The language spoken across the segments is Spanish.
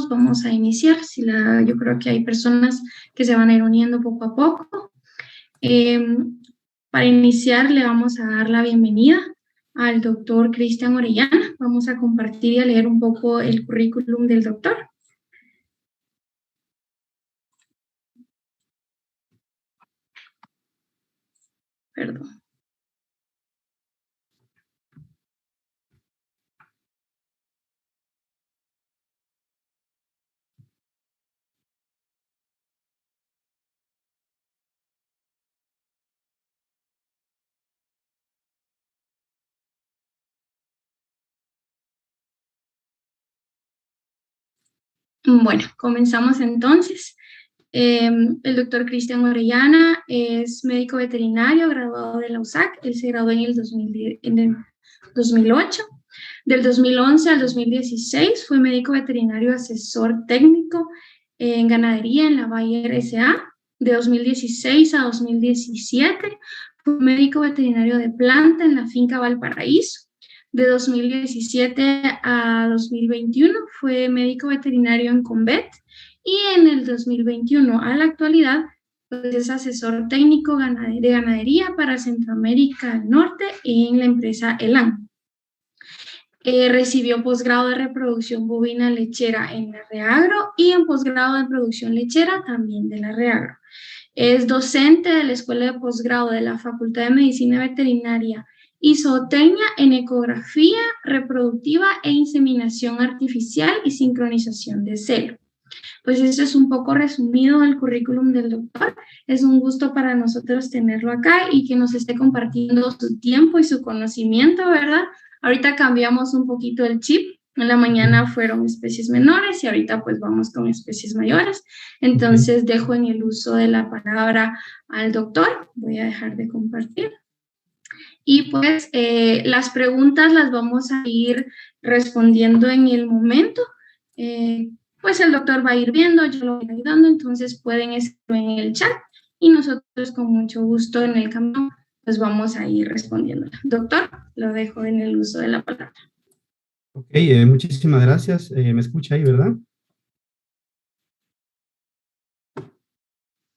vamos a iniciar. Yo creo que hay personas que se van a ir uniendo poco a poco. Para iniciar, le vamos a dar la bienvenida al doctor Cristian Orellana. Vamos a compartir y a leer un poco el currículum del doctor. Perdón. Bueno, comenzamos entonces. El doctor Cristian Orellana es médico veterinario graduado de la USAC. Él se graduó en el 2008. Del 2011 al 2016 fue médico veterinario asesor técnico en ganadería en la Bayer S.A. De 2016 a 2017 fue médico veterinario de planta en la finca Valparaíso. De 2017 a 2021 fue médico veterinario en Convet y en el 2021 a la actualidad pues, es asesor técnico de ganadería para Centroamérica del Norte en la empresa Elan. Recibió posgrado de reproducción bovina lechera en la Reagro y en posgrado de producción lechera también de la Reagro. Es docente de la Escuela de Posgrado de la Facultad de Medicina Veterinaria y zootecnia en ecografía reproductiva e inseminación artificial y sincronización de celo. Pues esto es un poco resumido el currículum del doctor. Es un gusto para nosotros tenerlo acá y que nos esté compartiendo su tiempo y su conocimiento, ¿verdad? Ahorita cambiamos un poquito el chip. En la mañana fueron especies menores y ahorita pues vamos con especies mayores. Entonces dejo en el uso de la palabra al doctor. Voy a dejar de compartir. Y pues las preguntas las vamos a ir respondiendo en el momento. Pues el doctor va a ir viendo, yo lo voy ayudando, entonces pueden escribir en el chat y nosotros con mucho gusto en el camino pues vamos a ir respondiendo. Doctor, lo dejo en el uso de la palabra. Ok, muchísimas gracias. ¿Me escucha ahí, verdad?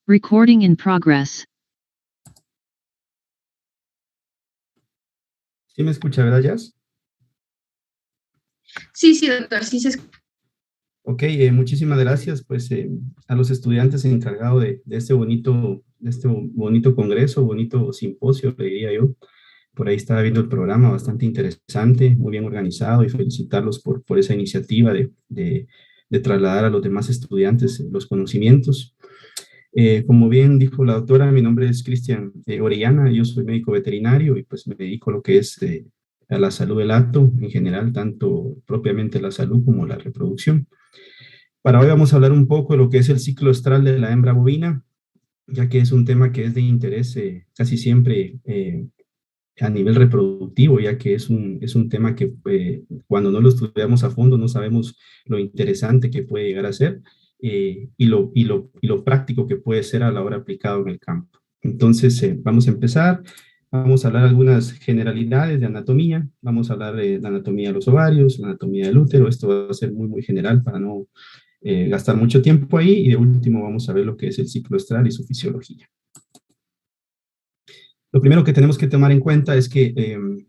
Recording in progress. ¿Sí me escucha, verdad, Jazz? Sí, doctor, sí se escucha. Ok, muchísimas gracias pues a los estudiantes encargados de este bonito congreso, bonito simposio, le diría yo. Por ahí estaba viendo el programa, bastante interesante, muy bien organizado, y felicitarlos por esa iniciativa de trasladar a los demás estudiantes los conocimientos. Como bien dijo la doctora, mi nombre es Cristian Orellana, yo soy médico veterinario y pues me dedico a lo que es a la salud del hato en general, tanto propiamente la salud como la reproducción. Para hoy vamos a hablar un poco de lo que es el ciclo estral de la hembra bovina, ya que es un tema que es de interés casi siempre a nivel reproductivo, ya que es un tema que cuando no lo estudiamos a fondo no sabemos lo interesante que puede llegar a ser y lo práctico que puede ser a la hora aplicado en el campo. Entonces, vamos a empezar. Vamos a hablar algunas generalidades de anatomía. Vamos a hablar de la anatomía de los ovarios, la anatomía del útero. Esto va a ser muy, muy general para no gastar mucho tiempo ahí, y de último vamos a ver lo que es el ciclo estral y su fisiología. Lo primero que tenemos que tomar en cuenta es que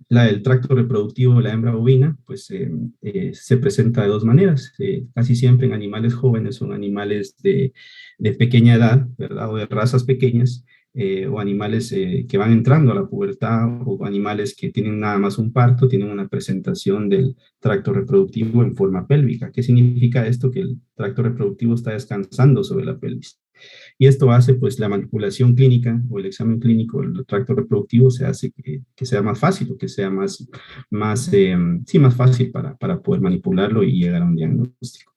el tracto reproductivo de la hembra bovina pues, se presenta de dos maneras. Casi siempre en animales jóvenes son animales de pequeña edad, ¿verdad? O de razas pequeñas, o animales que van entrando a la pubertad, o animales que tienen nada más un parto, tienen una presentación del tracto reproductivo en forma pélvica. ¿Qué significa esto? Que el tracto reproductivo está descansando sobre la pelvis. Y esto hace, pues, la manipulación clínica o el examen clínico del tracto reproductivo se hace que sea más fácil, o que sea más fácil para poder manipularlo y llegar a un diagnóstico.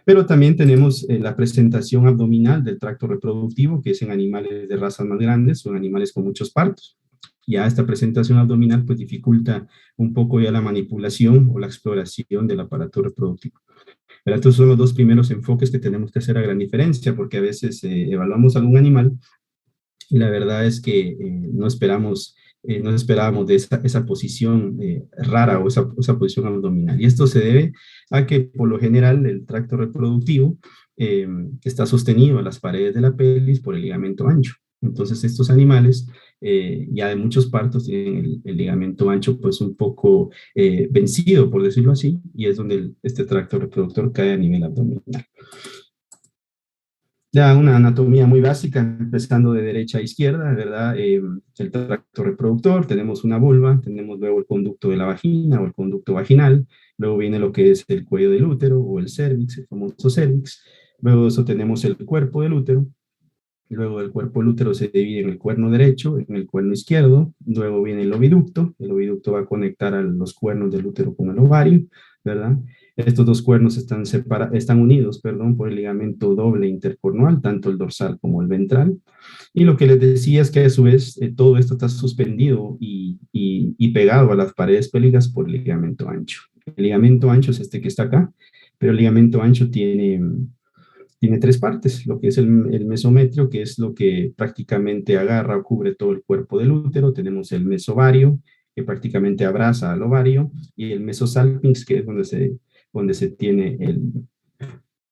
Pero también tenemos la presentación abdominal del tracto reproductivo, que es en animales de razas más grandes o en animales con muchos partos. Ya esta presentación abdominal pues dificulta un poco ya la manipulación o la exploración del aparato reproductivo. Pero estos son los dos primeros enfoques que tenemos que hacer a gran diferencia, porque a veces evaluamos algún animal y la verdad es que no esperamos no esperábamos de esa posición rara o esa posición abdominal. Y esto se debe a que por lo general el tracto reproductivo eh, está sostenido a las paredes de la pelvis por el ligamento ancho. Entonces estos animales ya de muchos partos tienen el ligamento ancho pues un poco vencido, por decirlo así, y es donde este tracto reproductor cae a nivel abdominal. Ya una anatomía muy básica, empezando de derecha a izquierda, ¿verdad? El tracto reproductor, tenemos una vulva, tenemos luego el conducto de la vagina o el conducto vaginal, luego viene lo que es el cuello del útero o el cervix, el famoso cervix, luego de eso tenemos el cuerpo del útero, luego del cuerpo del útero se divide en el cuerno derecho, en el cuerno izquierdo, luego viene el oviducto va a conectar a los cuernos del útero con el ovario, ¿verdad? Estos dos cuernos están unidos, perdón, por el ligamento doble intercornual, tanto el dorsal como el ventral. Y lo que les decía es que a su vez todo esto está suspendido y pegado a las paredes pélvicas por el ligamento ancho. El ligamento ancho es este que está acá, pero el ligamento ancho tiene tres partes, lo que es el mesometrio, que es lo que prácticamente agarra o cubre todo el cuerpo del útero, tenemos el mesovario, que prácticamente abraza al ovario, y el mesosalpinx, que es donde se tiene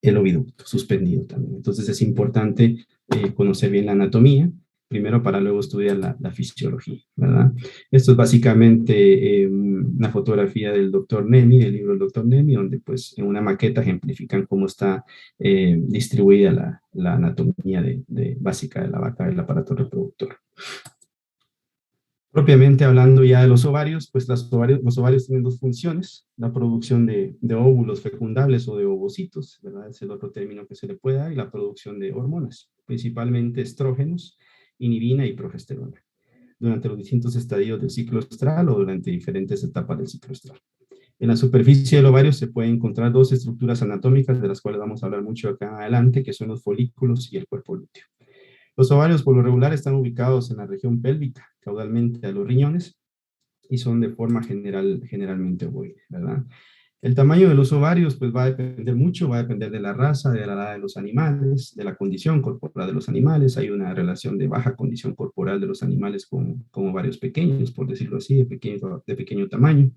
el oviducto suspendido también. Entonces es importante conocer bien la anatomía, primero para luego estudiar la fisiología, ¿verdad? Esto es básicamente una fotografía del doctor Nemi, del libro del doctor Nemi, donde pues en una maqueta ejemplifican cómo está distribuida la anatomía básica de la vaca del aparato reproductor. Propiamente hablando ya de los ovarios, pues los ovarios tienen dos funciones, la producción de óvulos fecundables o de ovocitos, ¿verdad? Es el otro término que se le puede dar, y la producción de hormonas, principalmente estrógenos, inhibina y progesterona, durante los distintos estadios del ciclo estral o durante diferentes etapas del ciclo estral. En la superficie del ovario se pueden encontrar dos estructuras anatómicas, de las cuales vamos a hablar mucho acá adelante, que son los folículos y el cuerpo lúteo. Los ovarios por lo regular están ubicados en la región pélvica, caudalmente a los riñones, y son de forma generalmente ovoide, ¿verdad? El tamaño de los ovarios pues va a depender mucho, va a depender de la raza, de la edad de los animales, de la condición corporal de los animales. Hay una relación de baja condición corporal de los animales con ovarios pequeños, por decirlo así, de pequeño tamaño.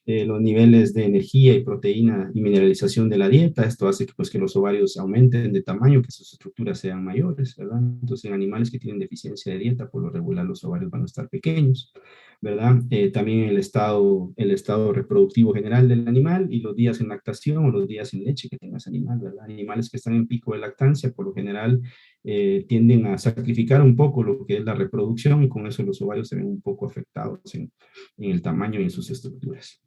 Los niveles de energía y proteína y mineralización de la dieta. Esto hace que, pues, que los ovarios aumenten de tamaño, que sus estructuras sean mayores, ¿verdad? Entonces, en animales que tienen deficiencia de dieta, por lo regular los ovarios van a estar pequeños, ¿verdad? También el estado reproductivo general del animal y los días en lactación o los días en leche que tenga ese animal, ¿verdad? Animales que están en pico de lactancia, por lo general, tienden a sacrificar un poco lo que es la reproducción, y con eso los ovarios se ven un poco afectados en el tamaño y en sus estructuras.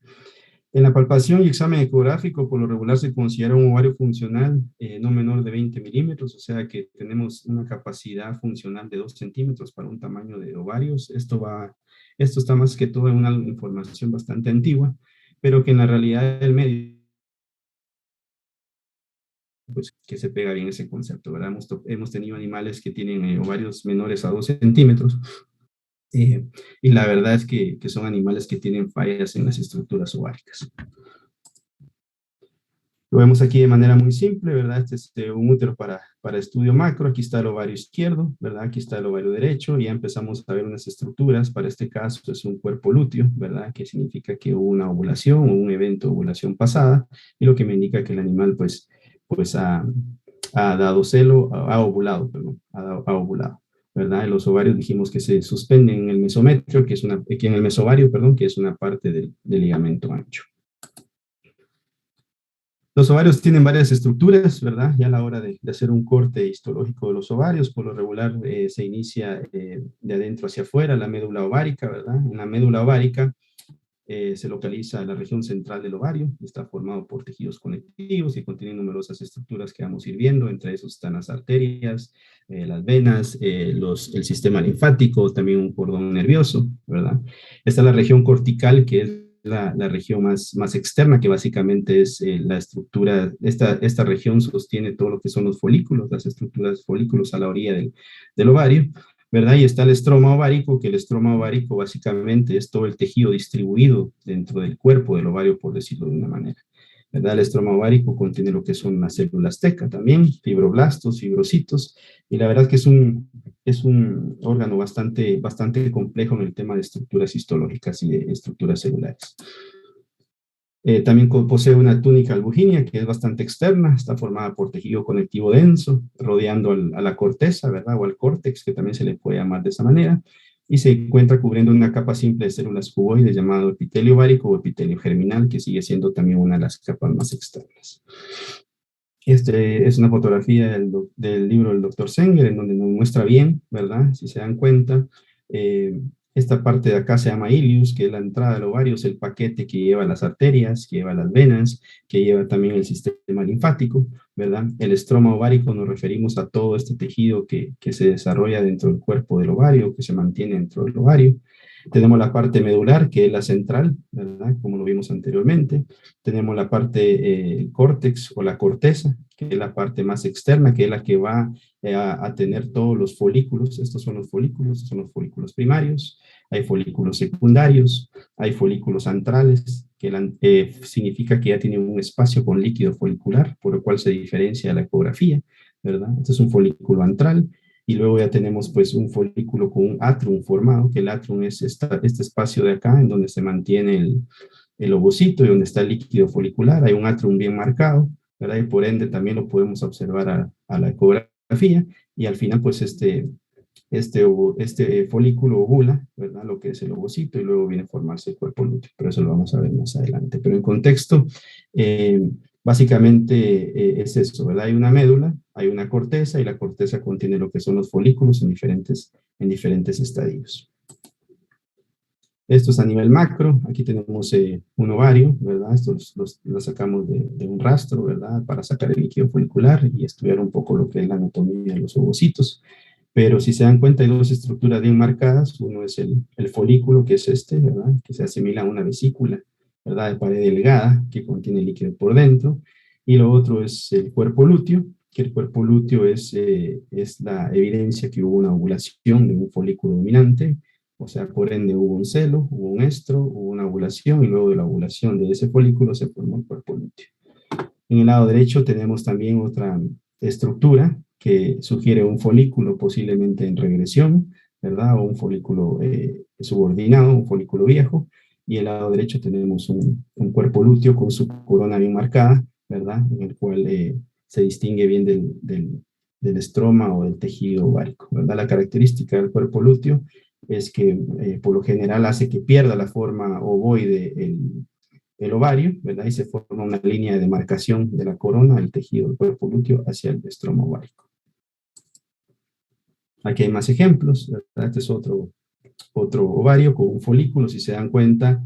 En la palpación y examen ecográfico, por lo regular se considera un ovario funcional no menor de 20 milímetros, o sea que tenemos una capacidad funcional de 2 centímetros para un tamaño de ovarios. Esto está más que todo en una información bastante antigua, pero que en la realidad del medio, pues que se pega bien ese concepto, ¿verdad? Hemos tenido animales que tienen ovarios menores a 2 centímetros, y la verdad es que son animales que tienen fallas en las estructuras ováricas. Lo vemos aquí de manera muy simple, ¿verdad? Este es un útero para estudio macro. Aquí está el ovario izquierdo, ¿verdad? Aquí está el ovario derecho, y ya empezamos a ver unas estructuras. Para este caso es un cuerpo lúteo, ¿verdad? Que significa que hubo una ovulación o un evento de ovulación pasada, y lo que me indica que el animal pues ha dado celo, ha ovulado, perdón, ha ovulado, ¿verdad? En los ovarios dijimos que se suspenden en el mesometrio, en el mesovario, perdón, que es una parte del ligamento ancho. Los ovarios tienen varias estructuras, ¿verdad? Ya a la hora de hacer un corte histológico de los ovarios, por lo regular se inicia de adentro hacia afuera, la médula ovárica, ¿verdad? En la médula ovárica se localiza la región central del ovario, está formado por tejidos conectivos y contiene numerosas estructuras que vamos a ir viendo. Entre esos están las arterias, las venas, el sistema linfático, también un cordón nervioso, ¿verdad? Está la región cortical, que es la región más externa, que básicamente es la estructura. Esta región sostiene todo lo que son los folículos, las estructuras folículos a la orilla del ovario, ¿verdad? Y está el estroma ovárico, que el estroma ovárico básicamente es todo el tejido distribuido dentro del cuerpo del ovario, por decirlo de una manera. ¿verdad? El estroma ovárico contiene lo que son las células teca también, fibroblastos, fibrocitos, y la verdad que es un órgano bastante complejo en el tema de estructuras histológicas y de estructuras celulares. También posee una túnica albuginea que es bastante externa, está formada por tejido conectivo denso, rodeando a la corteza, ¿verdad? O al córtex, que también se le puede llamar de esa manera, y se encuentra cubriendo una capa simple de células cuboides llamado epitelio ovárico o epitelio germinal, que sigue siendo también una de las capas más externas. Este es una fotografía del libro del Dr. Sanger, en donde nos muestra bien, ¿verdad? Si se dan cuenta, esta parte de acá se llama ileus, que es la entrada del ovario, es el paquete que lleva las arterias, que lleva las venas, que lleva también el sistema linfático, ¿verdad? El estroma ovárico nos referimos a todo este tejido que se desarrolla dentro del cuerpo del ovario, que se mantiene dentro del ovario. Tenemos la parte medular, que es la central, ¿verdad? Como lo vimos anteriormente. Tenemos la parte córtex o la corteza, que es la parte más externa, que es la que va a tener todos los folículos. Estos son los folículos primarios. Hay folículos secundarios, hay folículos antrales, que significa que ya tiene un espacio con líquido folicular, por lo cual se diferencia de la ecografía, ¿verdad? Este es un folículo antral. Y luego ya tenemos pues un folículo con un atrium formado, que el atrium es este espacio de acá en donde se mantiene el ovocito y donde está el líquido folicular. Hay un atrium bien marcado, ¿verdad? Y por ende también lo podemos observar a la ecografía. Y al final pues este folículo ovula, ¿verdad? Lo que es el ovocito y luego viene a formarse el cuerpo lúteo. Pero eso lo vamos a ver más adelante. Pero en contexto, básicamente es eso, ¿verdad? Hay una médula, hay una corteza y la corteza contiene lo que son los folículos en diferentes estadios. Esto es a nivel macro. Aquí tenemos un ovario, ¿verdad? Esto lo sacamos de un rastro, ¿verdad? Para sacar el líquido folicular y estudiar un poco lo que es la anatomía de los ovocitos. Pero si se dan cuenta, hay dos estructuras bien marcadas. Uno es el folículo, que es este, ¿verdad? Que se asimila a una vesícula, ¿verdad? De pared delgada, que contiene líquido por dentro. Y lo otro es el cuerpo lúteo, que el cuerpo lúteo es la evidencia que hubo una ovulación de un folículo dominante, o sea, por ende hubo un celo, hubo un estro, hubo una ovulación, y luego de la ovulación de ese folículo se formó el cuerpo lúteo. En el lado derecho tenemos también otra estructura que sugiere un folículo posiblemente en regresión, ¿verdad? O un folículo subordinado, un folículo viejo. Y el lado derecho tenemos un cuerpo lúteo con su corona bien marcada, ¿verdad? En el cual se distingue bien del estroma o del tejido ovárico, ¿verdad? La característica del cuerpo lúteo es que por lo general hace que pierda la forma ovoide el ovario, ¿verdad? Y se forma una línea de demarcación de la corona, el tejido del cuerpo lúteo hacia el estroma ovárico. Aquí hay más ejemplos, ¿verdad? Este es otro ovario con un folículo. Si se dan cuenta,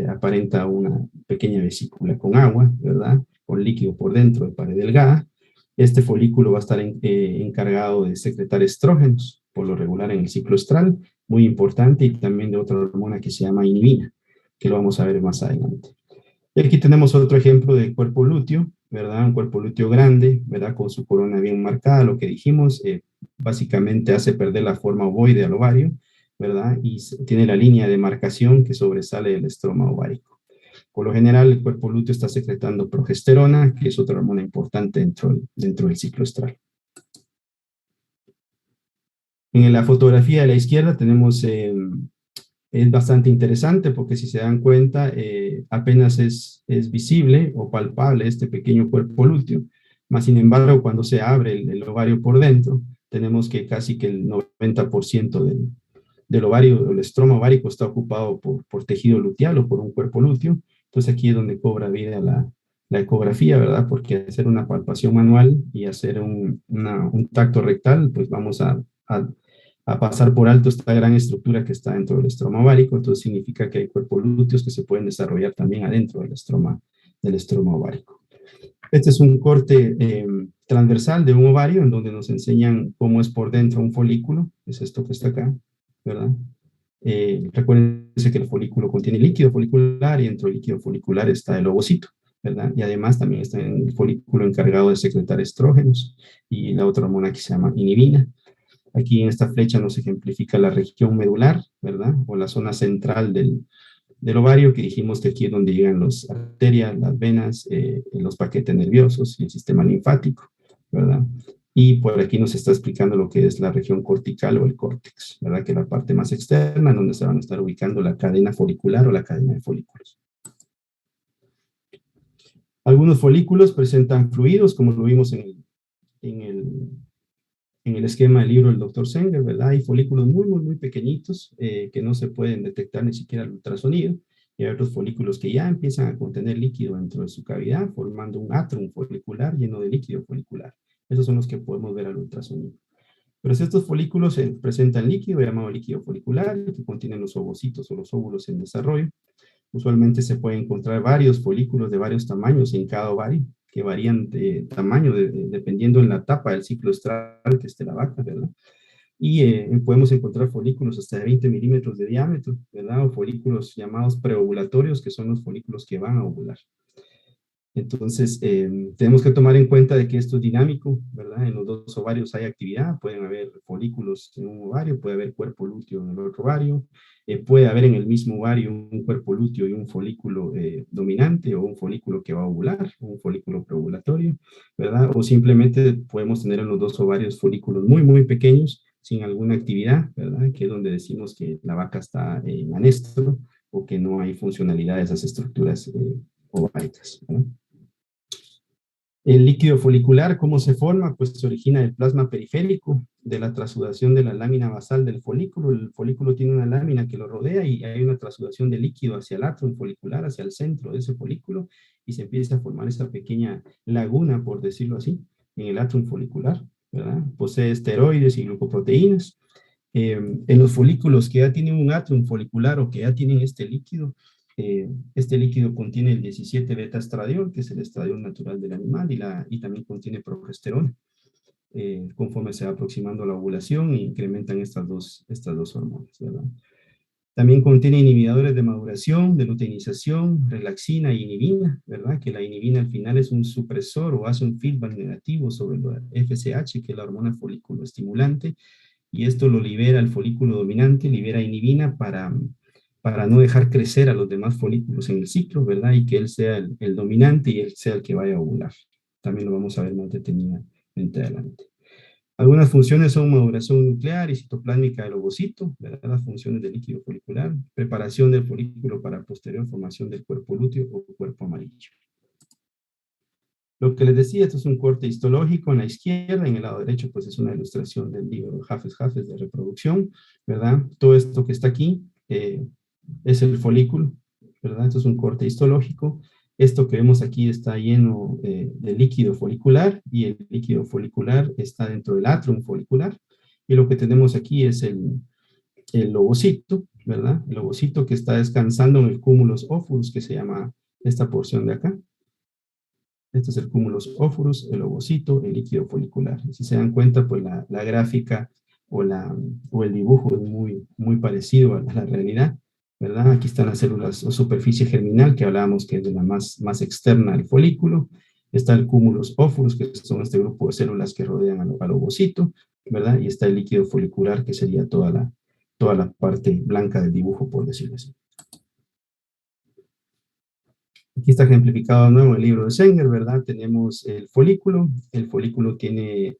aparenta una pequeña vesícula con agua, ¿verdad? Con líquido por dentro de pared delgada. Este folículo va a estar encargado de secretar estrógenos, por lo regular en el ciclo estral, muy importante, y también de otra hormona que se llama inhibina, que lo vamos a ver más adelante. Y aquí tenemos otro ejemplo de cuerpo lúteo, ¿verdad? Un cuerpo lúteo grande, ¿verdad? Con su corona bien marcada, lo que dijimos, básicamente hace perder la forma ovoide al ovario, ¿verdad? Y tiene la línea de marcación que sobresale del estroma ovárico. Por lo general, el cuerpo lúteo está secretando progesterona, que es otra hormona importante dentro del ciclo estral. En la fotografía de la izquierda tenemos, es bastante interesante porque si se dan cuenta, apenas es visible o palpable este pequeño cuerpo lúteo. Más sin embargo, cuando se abre el ovario por dentro, tenemos que casi que el 90% del ovario, el estroma ovárico está ocupado por tejido luteal o por un cuerpo lúteo. Entonces aquí es donde cobra vida la ecografía, ¿verdad? Porque hacer una palpación manual y hacer un tacto rectal, pues vamos a pasar por alto esta gran estructura que está dentro del estroma ovárico. Entonces significa que hay cuerpos lúteos que se pueden desarrollar también adentro del estroma ovárico. Este es un corte transversal de un ovario en donde nos enseñan cómo es por dentro un folículo. Es esto que está acá, ¿verdad? Recuérdense que el folículo contiene líquido folicular y dentro del líquido folicular está el ovocito, ¿verdad? Y además también está en el folículo encargado de secretar estrógenos y la otra hormona que se llama inhibina. Aquí en esta flecha nos ejemplifica la región medular, ¿verdad? O la zona central del ovario, que dijimos que aquí es donde llegan las arterias, las venas, los paquetes nerviosos y el sistema linfático, ¿verdad? Y por aquí nos está explicando lo que es la región cortical o el córtex, ¿verdad? Que es la parte más externa, donde se van a estar ubicando la cadena folicular o la cadena de folículos. Algunos folículos presentan fluidos, como lo vimos en el, en el esquema del libro del doctor Sanger, ¿verdad? Hay folículos muy pequeñitos que no se pueden detectar ni siquiera al ultrasonido, y hay otros folículos que ya empiezan a contener líquido dentro de su cavidad, formando un atrum folicular lleno de líquido folicular. Esos son los que podemos ver al ultrasonido. Pero si estos folículos presentan líquido, llamado líquido folicular, que contienen los ovocitos o los óvulos en desarrollo, usualmente se pueden encontrar varios folículos de varios tamaños en cada ovario, que varían de tamaño dependiendo en la etapa del ciclo estral que esté la vaca, ¿verdad? Y podemos encontrar folículos hasta de 20 milímetros de diámetro, ¿verdad? O folículos llamados preovulatorios, que son los folículos que van a ovular. Entonces, tenemos que tomar en cuenta de que esto es dinámico, ¿verdad? En los dos ovarios hay actividad, pueden haber folículos en un ovario, puede haber cuerpo lúteo en el otro ovario, puede haber en el mismo ovario un cuerpo lúteo y un folículo dominante, o un folículo que va a ovular, o un folículo preovulatorio, ¿verdad? O simplemente podemos tener en los dos ovarios folículos muy pequeños, sin alguna actividad, ¿verdad? Que es donde decimos que la vaca está en anestro, o que no hay funcionalidad de esas estructuras ováricas, ¿verdad? El líquido folicular, ¿cómo se forma? Pues se origina del plasma periférico, de la trasudación de la lámina basal del folículo. El folículo tiene una lámina que lo rodea y hay una trasudación de líquido hacia el atrum folicular, hacia el centro de ese folículo, y se empieza a formar esta pequeña laguna, por decirlo así, en el atrum folicular, ¿verdad? Posee esteroides y glucoproteínas. En los folículos que ya tienen un atrum folicular o que ya tienen este líquido contiene el 17 beta-estradiol, que es el estradiol natural del animal, y también contiene progesterona. Conforme se va aproximando a la ovulación, incrementan estas dos hormonas, ¿verdad? También contiene inhibidores de maduración, de luteinización, relaxina y inhibina, ¿verdad? Que la inhibina al final es un supresor o hace un feedback negativo sobre la FSH, que es la hormona folículo estimulante, y esto lo libera el folículo dominante, libera inhibina para no dejar crecer a los demás folículos en el ciclo, ¿verdad? Y que él sea el dominante y él sea el que vaya a ovular. También lo vamos a ver más detenidamente adelante. Algunas funciones son maduración nuclear y citoplásmica del ovocito, ¿verdad? Las funciones del líquido folicular, preparación del folículo para posterior formación del cuerpo lúteo o cuerpo amarillo. Lo que les decía, esto es un corte histológico en la izquierda, en el lado derecho pues es una ilustración del libro Jafes de reproducción, ¿verdad? Todo esto que está aquí es el folículo, ¿verdad? Esto es un corte histológico. Esto que vemos aquí está lleno de líquido folicular, y el líquido folicular está dentro del atrum folicular, y lo que tenemos aquí es el ovocito, ¿verdad? El ovocito que está descansando en el cúmulos ófurus, que se llama esta porción de acá. Este es el cúmulos ófurus, el ovocito, el líquido folicular. Si se dan cuenta, pues la gráfica o el dibujo es muy parecido a la realidad, ¿verdad? Aquí están las células o superficie germinal, que hablábamos que es de la más externa del folículo. Está el cúmulos ófurus, que son este grupo de células que rodean al ovocito, ¿verdad? Y está el líquido folicular, que sería toda la parte blanca del dibujo, por decirlo así. Aquí está ejemplificado de nuevo el libro de Sanger, ¿verdad? Tenemos el folículo tiene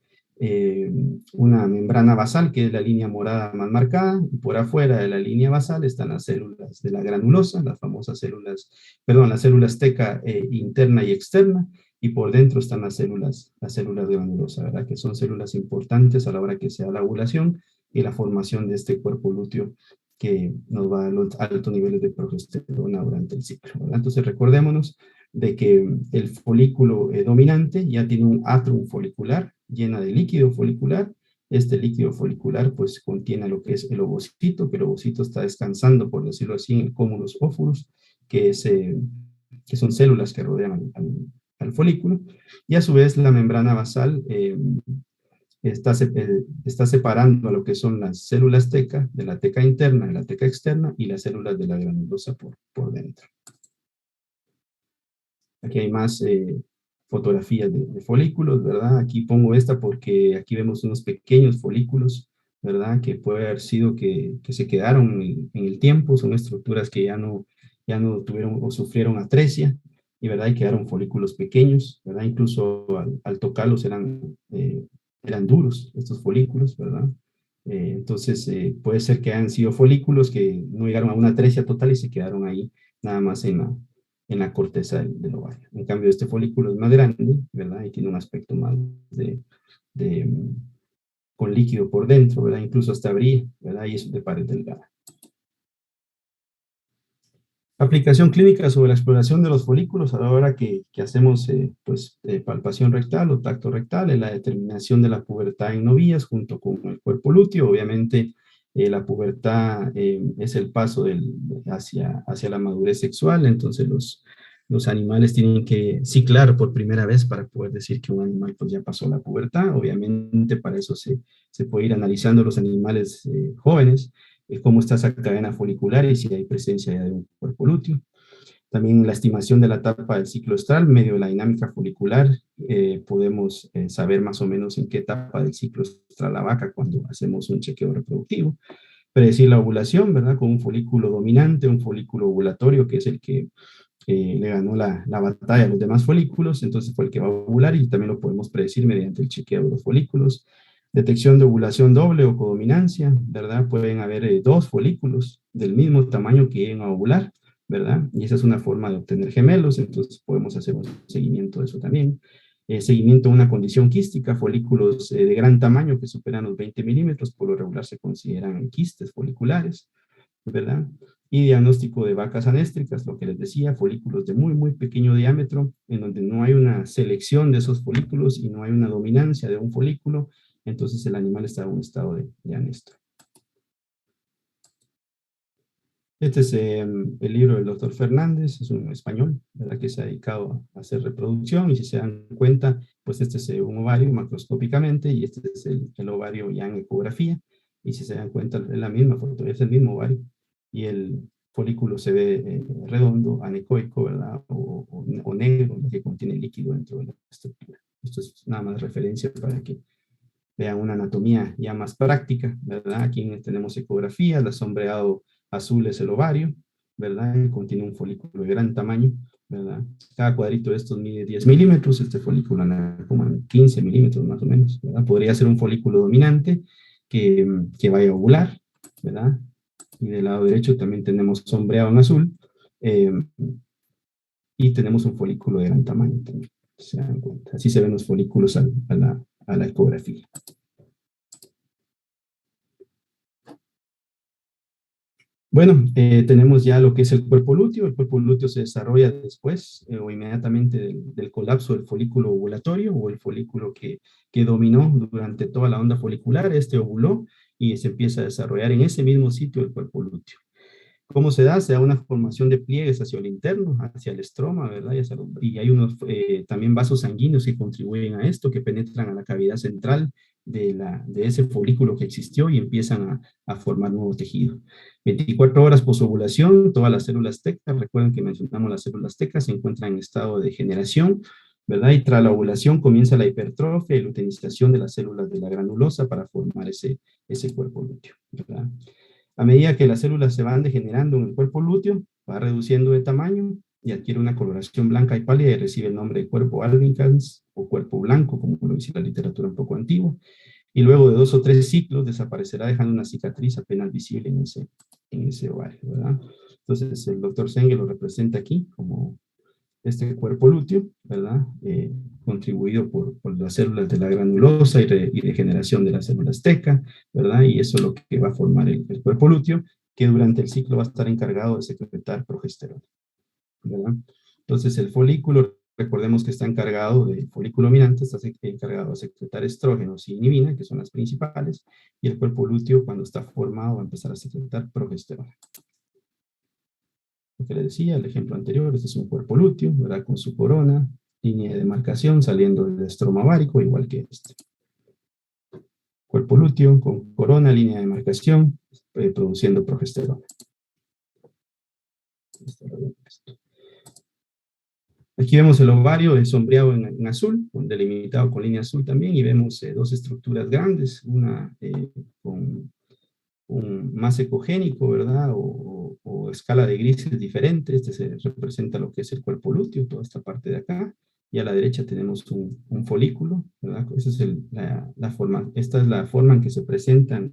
una membrana basal, que es la línea morada más marcada, y por afuera de la línea basal están las células de la granulosa, las famosas las células teca interna y externa, y por dentro están las células granulosas, ¿verdad? Que son células importantes a la hora que se da la ovulación y la formación de este cuerpo lúteo, que nos va a los altos niveles de progesterona durante el ciclo, ¿verdad? Entonces recordémonos de que el folículo dominante ya tiene un atrum folicular llena de líquido folicular. Este líquido folicular pues contiene lo que es el ovocito, que el ovocito está descansando, por decirlo así, en el cúmulos ófurus, que son células que rodean al folículo, y a su vez la membrana basal está separando a lo que son las células teca, de la teca interna, de la teca externa, y las células de la granulosa por dentro. Aquí hay más fotografías de folículos, ¿verdad? Aquí pongo esta porque aquí vemos unos pequeños folículos, ¿verdad? Que puede haber sido que se quedaron en el tiempo, son estructuras que ya no ya no tuvieron o sufrieron atresia, y verdad, y quedaron folículos pequeños, verdad, incluso al tocarlos eran duros estos folículos, verdad. Entonces, puede ser que hayan sido folículos que no llegaron a una atresia total y se quedaron ahí nada más en la corteza del ovario. En cambio, este folículo es más grande, ¿verdad? Y tiene un aspecto más de, con líquido por dentro, ¿verdad? Incluso hasta brilla, ¿verdad? Y es de pared delgada. Aplicación clínica sobre la exploración de los folículos a la hora que hacemos palpación rectal o tacto rectal, en la determinación de la pubertad en novillas junto con el cuerpo lúteo. Obviamente, la pubertad es el paso hacia la madurez sexual, entonces los animales tienen que ciclar por primera vez para poder decir que un animal pues ya pasó la pubertad. Obviamente, para eso se puede ir analizando los animales jóvenes, cómo está esa cadena folicular y si hay presencia ya de un cuerpo lúteo. También la estimación de la etapa del ciclo estral, medio de la dinámica folicular, podemos saber más o menos en qué etapa del ciclo está la vaca cuando hacemos un chequeo reproductivo. Predecir la ovulación, ¿verdad? Con un folículo dominante, un folículo ovulatorio, que es el que le ganó la batalla a los demás folículos, entonces fue el que va a ovular y también lo podemos predecir mediante el chequeo de los folículos. Detección de ovulación doble o codominancia, ¿verdad? Pueden haber dos folículos del mismo tamaño que lleguen a ovular, ¿verdad? Y esa es una forma de obtener gemelos, entonces podemos hacer un seguimiento de eso también. Seguimiento de una condición quística, folículos de gran tamaño que superan los 20 milímetros, por lo regular se consideran quistes foliculares, ¿verdad? Y diagnóstico de vacas anéstricas, lo que les decía, folículos de muy, muy pequeño diámetro, en donde no hay una selección de esos folículos y no hay una dominancia de un folículo, entonces el animal está en un estado de anestro. Este es el libro del doctor Fernández, es un español, ¿verdad? Que se ha dedicado a hacer reproducción, y si se dan cuenta, pues este es un ovario macroscópicamente, y este es el ovario ya en ecografía, y si se dan cuenta, es la misma fotografía, es el mismo ovario, y el folículo se ve redondo, anecoico, ¿verdad? O negro, que contiene líquido dentro de la estructura. Esto es nada más referencia para que vean una anatomía ya más práctica, ¿verdad? Aquí tenemos ecografía, el sombreado azul es el ovario, ¿verdad? Y contiene un folículo de gran tamaño, ¿verdad? Cada cuadrito de estos mide 10 milímetros, este folículo anda como en 15 milímetros más o menos, ¿verdad? Podría ser un folículo dominante que vaya a ovular, ¿verdad? Y del lado derecho también tenemos sombreado en azul, eh, y tenemos un folículo de gran tamaño también, se dan cuenta. Así se ven los folículos a la ecografía. Bueno, tenemos ya lo que es el cuerpo lúteo. El cuerpo lúteo se desarrolla después o inmediatamente del colapso del folículo ovulatorio o el folículo que dominó durante toda la onda folicular. Este ovuló y se empieza a desarrollar en ese mismo sitio el cuerpo lúteo. ¿Cómo se da? Se da una formación de pliegues hacia el interno, hacia el estroma, ¿verdad? Y hay unos también vasos sanguíneos que contribuyen a esto, que penetran a la cavidad central de ese folículo que existió y empiezan a formar nuevo tejido. 24 horas posovulación, todas las células tecas, recuerden que mencionamos las células tecas, se encuentran en estado de generación, ¿verdad? Y tras la ovulación comienza la hipertrofia y lutenización de las células de la granulosa para formar ese cuerpo lúteo, ¿verdad? A medida que las células se van degenerando en el cuerpo lúteo, va reduciendo de tamaño y adquiere una coloración blanca y pálida y recibe el nombre de cuerpo albicans o cuerpo blanco, como lo dice la literatura un poco antigua. Y luego de 2 o 3 ciclos desaparecerá dejando una cicatriz apenas visible en ese ovario, ¿verdad? Entonces el doctor Senge lo representa aquí como este cuerpo lúteo, ¿verdad? Contribuido por las células de la granulosa y regeneración de las células teca, ¿verdad? Y eso es lo que va a formar el cuerpo lúteo, que durante el ciclo va a estar encargado de secretar progesterona, ¿verdad? Entonces el folículo, recordemos que está encargado de folículo dominante, está encargado de secretar estrógenos y inhibina, que son las principales, y el cuerpo lúteo, cuando está formado, va a empezar a secretar progesterona. Lo que le decía, el ejemplo anterior, este es un cuerpo lúteo, ¿verdad? Con su corona, línea de demarcación saliendo del estroma ovárico, igual que este. Cuerpo lúteo con corona, línea de demarcación, produciendo progesterona. Aquí vemos el ovario sombreado en azul, delimitado con línea azul también, y vemos dos estructuras grandes, una con más ecogénico, ¿verdad? O escala de grises diferente. Este se representa lo que es el cuerpo lúteo, toda esta parte de acá. Y a la derecha tenemos un folículo, ¿verdad? Esa es la forma, esta es la forma en que se presentan,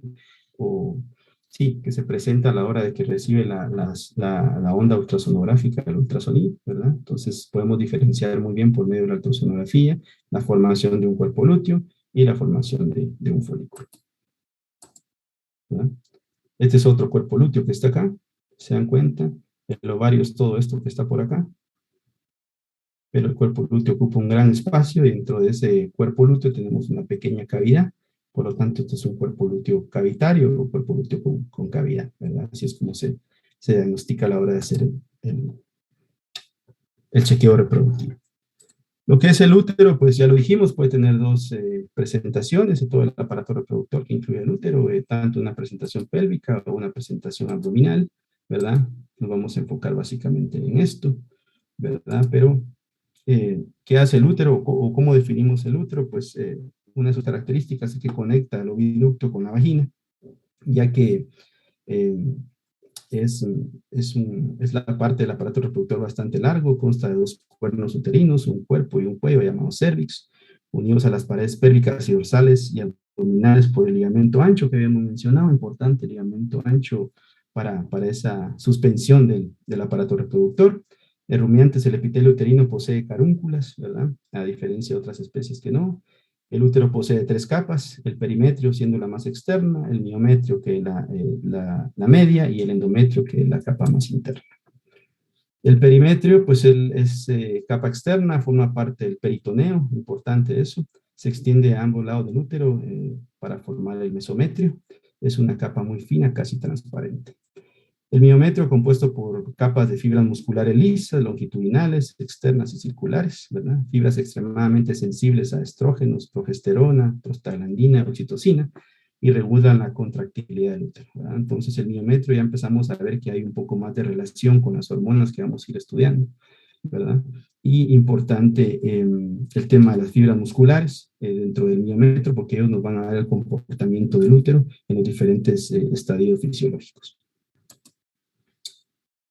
o sí, que se presenta a la hora de que recibe la onda ultrasonográfica, el ultrasonido, ¿verdad? Entonces podemos diferenciar muy bien por medio de la ultrasonografía la formación de un cuerpo lúteo y la formación de un folículo, ¿verdad? Este es otro cuerpo lúteo que está acá, se dan cuenta, el ovario es todo esto que está por acá, pero el cuerpo lúteo ocupa un gran espacio y dentro de ese cuerpo lúteo tenemos una pequeña cavidad, por lo tanto este es un cuerpo lúteo cavitario o cuerpo lúteo con cavidad, ¿verdad? Así es como se diagnostica a la hora de hacer el chequeo reproductivo. Lo que es el útero, pues ya lo dijimos, puede tener dos presentaciones de todo el aparato reproductor que incluye el útero, tanto una presentación pélvica o una presentación abdominal, ¿verdad? Nos vamos a enfocar básicamente en esto, ¿verdad? Pero, ¿qué hace el útero o cómo definimos el útero? Pues una de sus características es que conecta el oviducto con la vagina, ya que eh, es la parte del aparato reproductor bastante largo, consta de dos cuernos uterinos, un cuerpo y un cuello llamado cervix, unidos a las paredes pélvicas y dorsales y abdominales por el ligamento ancho que habíamos mencionado, importante ligamento ancho para esa suspensión del aparato reproductor. El rumiantes, el epitelio uterino posee carúnculas, ¿verdad? A diferencia de otras especies que no. El útero posee tres capas, el perimetrio siendo la más externa, el miometrio que es la media y el endometrio que es la capa más interna. El perimetrio, pues es capa externa, forma parte del peritoneo, importante eso, se extiende a ambos lados del útero para formar el mesometrio, es una capa muy fina, casi transparente. El miometrio compuesto por capas de fibras musculares lisas, longitudinales, externas y circulares, ¿verdad? Fibras extremadamente sensibles a estrógenos, progesterona, prostaglandina, oxitocina, y regulan la contractilidad del útero, ¿verdad? Entonces el miometrio ya empezamos a ver que hay un poco más de relación con las hormonas que vamos a ir estudiando, ¿verdad? Y importante el tema de las fibras musculares dentro del miometrio, porque ellos nos van a dar el comportamiento del útero en los diferentes estadios fisiológicos.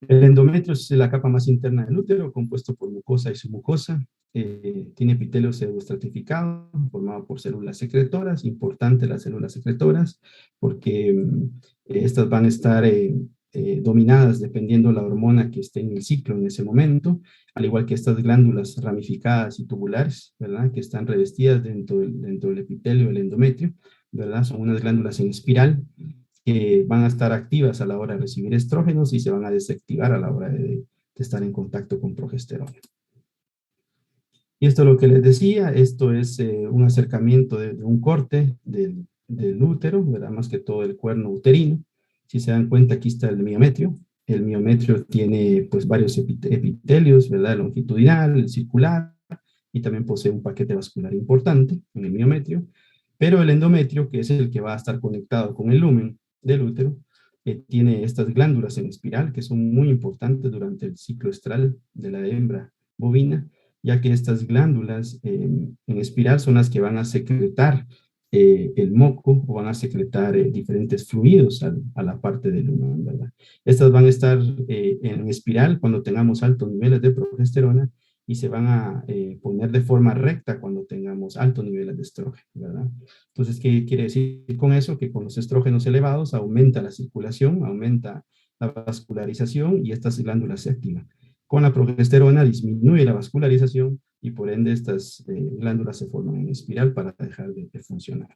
El endometrio es la capa más interna del útero, compuesto por mucosa y submucosa. Tiene epitelio pseudoestratificado, formado por células secretoras. Importante las células secretoras, porque estas van a estar dominadas dependiendo la hormona que esté en el ciclo en ese momento, al igual que estas glándulas ramificadas y tubulares, ¿verdad? Que están revestidas dentro del epitelio del endometrio, ¿verdad? Son unas glándulas en espiral que van a estar activas a la hora de recibir estrógenos y se van a desactivar a la hora de estar en contacto con progesterona. Y esto es lo que les decía, esto es un acercamiento de un corte del útero, ¿verdad? Más que todo el cuerno uterino. Si se dan cuenta, aquí está el miometrio. El miometrio tiene pues varios epitelios, ¿verdad? El longitudinal, el circular, y también posee un paquete vascular importante en el miometrio. Pero el endometrio, que es el que va a estar conectado con el lumen del útero, tiene estas glándulas en espiral que son muy importantes durante el ciclo estral de la hembra bovina, ya que estas glándulas en espiral son las que van a secretar el moco o van a secretar diferentes fluidos a la parte del lumen, ¿verdad? Estas van a estar en espiral cuando tengamos altos niveles de progesterona y se van a poner de forma recta cuando tengamos altos niveles de estrógeno, ¿verdad? Entonces, ¿qué quiere decir con eso? Que con los estrógenos elevados aumenta la circulación, aumenta la vascularización y estas glándulas se activan. Con la progesterona disminuye la vascularización y por ende estas glándulas se forman en espiral para dejar de funcionar.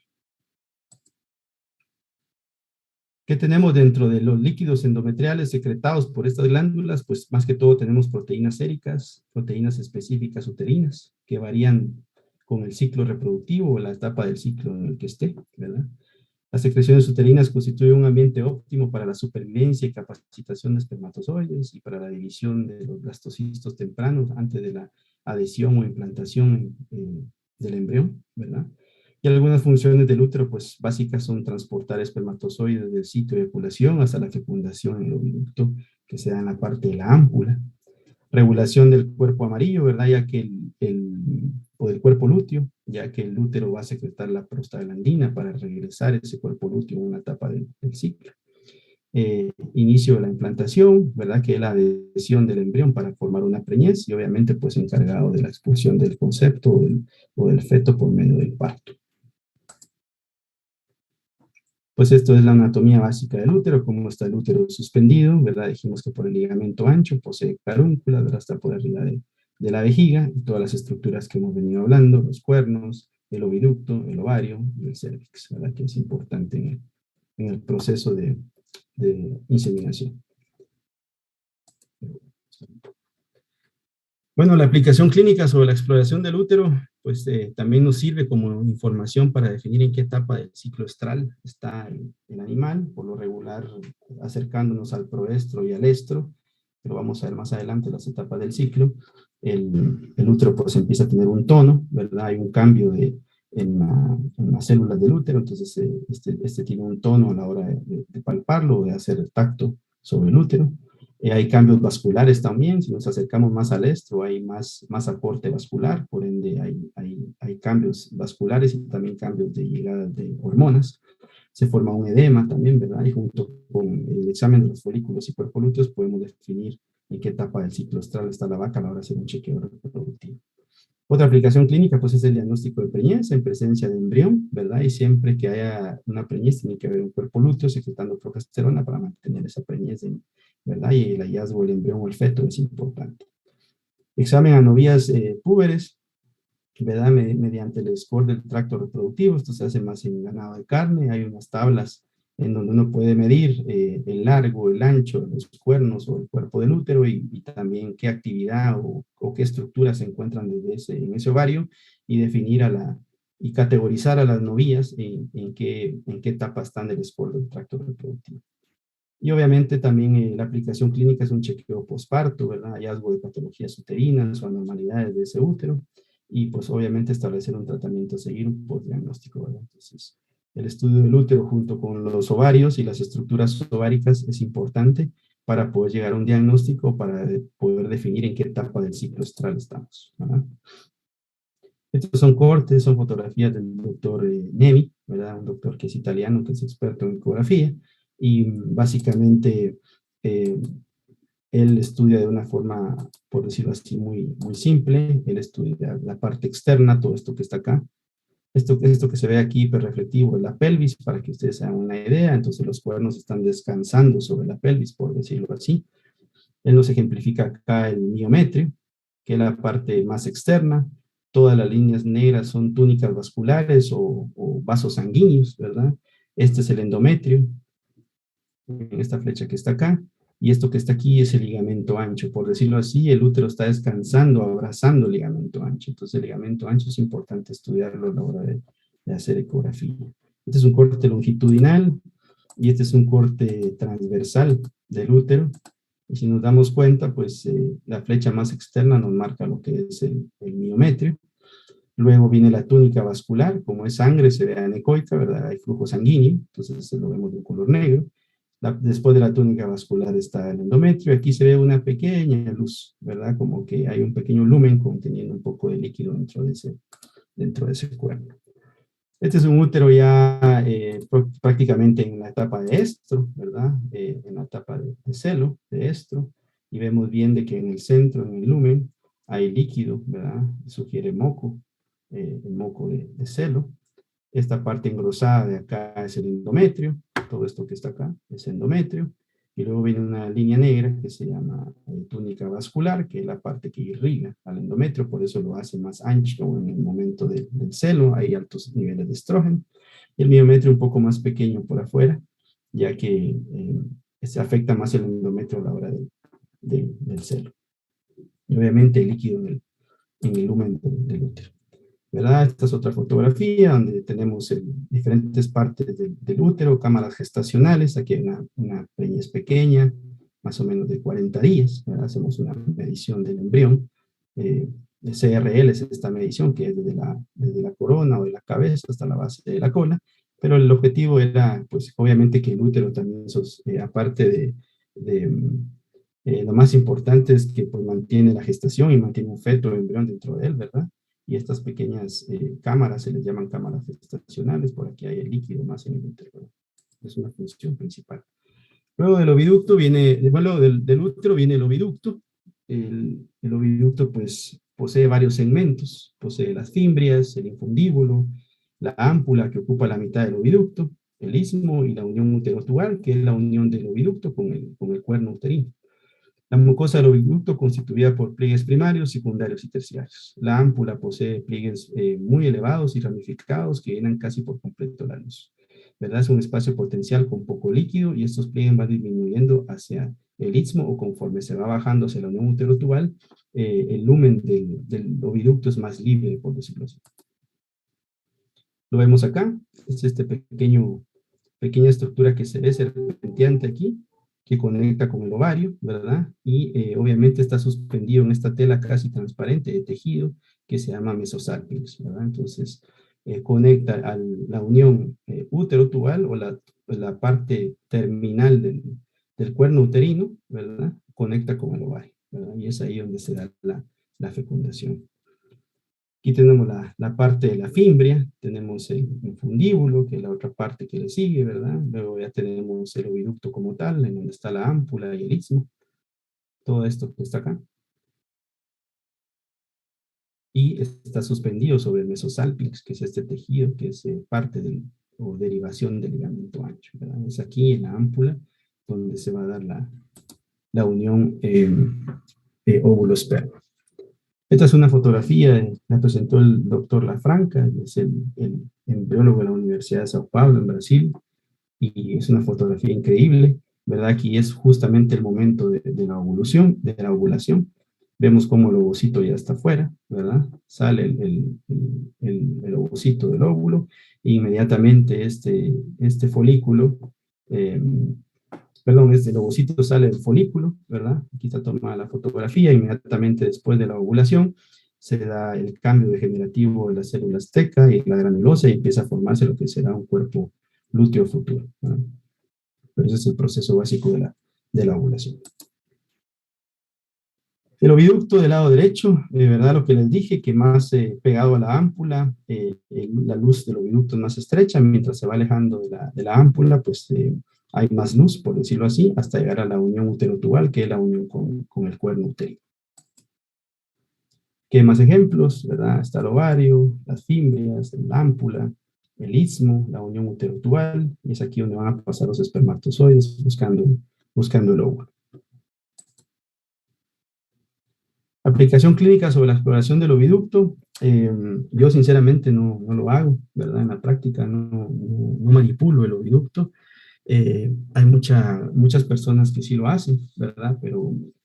¿Qué tenemos dentro de los líquidos endometriales secretados por estas glándulas? Pues más que todo tenemos proteínas séricas, proteínas específicas uterinas, que varían con el ciclo reproductivo o la etapa del ciclo en el que esté, ¿verdad? Las secreciones uterinas constituyen un ambiente óptimo para la supervivencia y capacitación de espermatozoides y para la división de los blastocistos tempranos antes de la adhesión o implantación del embrión, ¿verdad? Y algunas funciones del útero, pues básicas son transportar espermatozoides del sitio de eyaculación hasta la fecundación en el oviducto, que se da en la parte de la ámpula. Regulación del cuerpo amarillo, ¿verdad? Ya que o del cuerpo lúteo, ya que el útero va a secretar la prostaglandina para regresar ese cuerpo lúteo en una etapa del ciclo. inicio de la implantación, ¿verdad? Que es la adhesión del embrión para formar una preñez y obviamente pues encargado de la expulsión del concepto o del feto por medio del parto. Pues esto es la anatomía básica del útero, cómo está el útero suspendido, ¿verdad? Dijimos que por el ligamento ancho posee carúncula, ¿verdad? Está por arriba de la vejiga y todas las estructuras que hemos venido hablando, los cuernos, el oviducto, el ovario y el cérvix, ¿verdad? Que es importante en el proceso de inseminación. Bueno, la aplicación clínica sobre la exploración del útero, pues también nos sirve como información para definir en qué etapa del ciclo estral está el animal, por lo regular acercándonos al proestro y al estro, pero vamos a ver más adelante las etapas del ciclo. El útero pues empieza a tener un tono, ¿verdad? Hay un cambio en las células del útero, entonces este tiene un tono a la hora de palparlo, de hacer el tacto sobre el útero. Hay cambios vasculares también, si nos acercamos más al estro hay más aporte vascular, por ende hay cambios vasculares y también cambios de llegada de hormonas. Se forma un edema también, ¿verdad? Y junto con el examen de los folículos y cuerpos lúteos podemos definir en qué etapa del ciclo estral está la vaca a la hora de hacer un chequeo reproductivo. Otra aplicación clínica, pues, es el diagnóstico de preñez en presencia de embrión, ¿verdad? Y siempre que haya una preñez, tiene que haber un cuerpo lúteo secretando progesterona para mantener esa preñez, ¿verdad? Y el hallazgo del embrión o el feto es importante. Examen a novías púberes, ¿verdad? Mediante el score del tracto reproductivo, esto se hace más en ganado de carne, hay unas tablas en donde uno puede medir el largo, el ancho, los cuernos o el cuerpo del útero y también qué actividad o qué estructuras se encuentran en ese ovario y definir y categorizar a las novías en qué etapa están del score del tracto reproductivo. Y obviamente también la aplicación clínica es un chequeo posparto, ¿verdad? Hallazgo de patologías uterinas o anormalidades de ese útero y pues obviamente establecer un tratamiento a seguir, un postdiagnóstico, ¿verdad? Entonces, el estudio del útero junto con los ovarios y las estructuras ováricas es importante para poder llegar a un diagnóstico, para poder definir en qué etapa del ciclo estral estamos, ¿verdad? Estos son cortes, son fotografías del doctor Nemi, ¿verdad? Un doctor que es italiano, que es experto en ecografía, y básicamente él estudia de una forma, por decirlo así, muy simple. Él estudia la parte externa, todo esto que está acá. Esto que se ve aquí hiperreflectivo es la pelvis, para que ustedes se hagan una idea. Entonces los cuernos están descansando sobre la pelvis, por decirlo así. Él nos ejemplifica acá el miometrio, que es la parte más externa. Todas las líneas negras son túnicas vasculares o vasos sanguíneos, ¿verdad? Este es el endometrio, en esta flecha que está acá, y esto que está aquí es el ligamento ancho. Por decirlo así, el útero está descansando, abrazando el ligamento ancho. Entonces el ligamento ancho es importante estudiarlo a la hora de hacer ecografía. Este es un corte longitudinal y este es un corte transversal del útero. Y si nos damos cuenta, pues la flecha más externa nos marca lo que es el miometrio. Luego viene la túnica vascular, como es sangre, se ve anecoica, ¿verdad? Hay flujo sanguíneo, entonces lo vemos de color negro. Después de la túnica vascular está el endometrio. Aquí se ve una pequeña luz, ¿verdad? Como que hay un pequeño lumen conteniendo un poco de líquido dentro de ese cuerpo. Este es un útero ya prácticamente en la etapa de estro, ¿verdad? En la etapa de celo, de estro. Y vemos bien de que en el centro, en el lumen, hay líquido, ¿verdad? Sugiere moco, el moco de celo. Esta parte engrosada de acá es el endometrio, todo esto que está acá es endometrio, y luego viene una línea negra que se llama túnica vascular, que es la parte que irriga al endometrio, por eso lo hace más ancho en el momento del celo, hay altos niveles de estrógeno, y el miometrio un poco más pequeño por afuera, ya que se afecta más el endometrio a la hora del celo. Y obviamente el líquido en el lumen del útero. ¿Verdad? Esta es otra fotografía donde tenemos diferentes partes del útero, cámaras gestacionales. Aquí hay una preñez pequeña, más o menos de 40 días. ¿Verdad? Hacemos una medición del embrión. El CRL es esta medición que es desde la corona o de la cabeza hasta la base de la cola. Pero el objetivo era, pues, obviamente que el útero también, aparte lo más importante es que pues, mantiene la gestación y mantiene un feto o embrión dentro de él, ¿verdad? Y estas pequeñas cámaras se les llaman cámaras gestacionales, por aquí hay el líquido más en el útero. Es una función principal. Luego del oviducto viene, bueno, del útero viene el oviducto. El oviducto pues posee varios segmentos, posee las fimbrias, el infundíbulo, la ámpula que ocupa la mitad del oviducto, el istmo y la unión uterotubal, que es la unión del oviducto con el cuerno uterino. La mucosa del oviducto constituida por pliegues primarios, secundarios y terciarios. La ámpula posee pliegues muy elevados y ramificados que llenan casi por completo la luz. ¿Verdad? Es un espacio potencial con poco líquido y estos pliegues van disminuyendo hacia el istmo o conforme se va bajando hacia la unión uterotubal, el lumen del oviducto es más libre, por decirlo así. Lo vemos acá, es este pequeña estructura que se ve serpenteante aquí, que conecta con el ovario, ¿verdad? Y obviamente está suspendido en esta tela casi transparente de tejido que se llama mesosalpinx, ¿verdad? Entonces, conecta a la unión útero-tubal o la parte terminal del cuerno uterino, ¿verdad? Conecta con el ovario, ¿verdad? Y es ahí donde se da la fecundación. Aquí tenemos la parte de la fimbria, tenemos el infundíbulo, que es la otra parte que le sigue, ¿verdad? Luego ya tenemos el oviducto como tal, en donde está la ámpula y el istmo, todo esto que está acá. Y está suspendido sobre el mesosalpinx, que es este tejido, que es parte o derivación del ligamento ancho, ¿verdad? Es aquí en la ámpula donde se va a dar la unión óvulo-esperma. Esta es una fotografía, la presentó el doctor Lafranca, es el embriólogo de la Universidad de Sao Paulo, en Brasil, y es una fotografía increíble, ¿verdad? Aquí es justamente el momento de la ovulación, Vemos cómo el ovocito ya está afuera, ¿verdad? Sale el ovocito del óvulo, e inmediatamente este folículo, eh, perdón, el ovocito sale del folículo, ¿verdad? Aquí está tomada la fotografía, inmediatamente después de la ovulación se da el cambio degenerativo de las células teca y la granulosa y empieza a formarse lo que será un cuerpo lúteo futuro, ¿verdad? Pero ese es el proceso básico de la ovulación. El oviducto del lado derecho, de verdad lo que les dije, que más pegado a la ámpula, la luz del oviducto es más estrecha, mientras se va alejando de la ámpula, pues hay más luz, por decirlo así, hasta llegar a la unión uterotubal, que es la unión con el cuerno uterino. ¿Qué hay más ejemplos? ¿Verdad? Está el ovario, las fimbrias, la ámpula, el istmo, la unión uterotubal, y es aquí donde van a pasar los espermatozoides buscando el óvulo. Aplicación clínica sobre la exploración del oviducto. Yo sinceramente no lo hago, ¿verdad? En la práctica no manipulo el oviducto. Hay muchas personas que sí lo hacen, ¿verdad?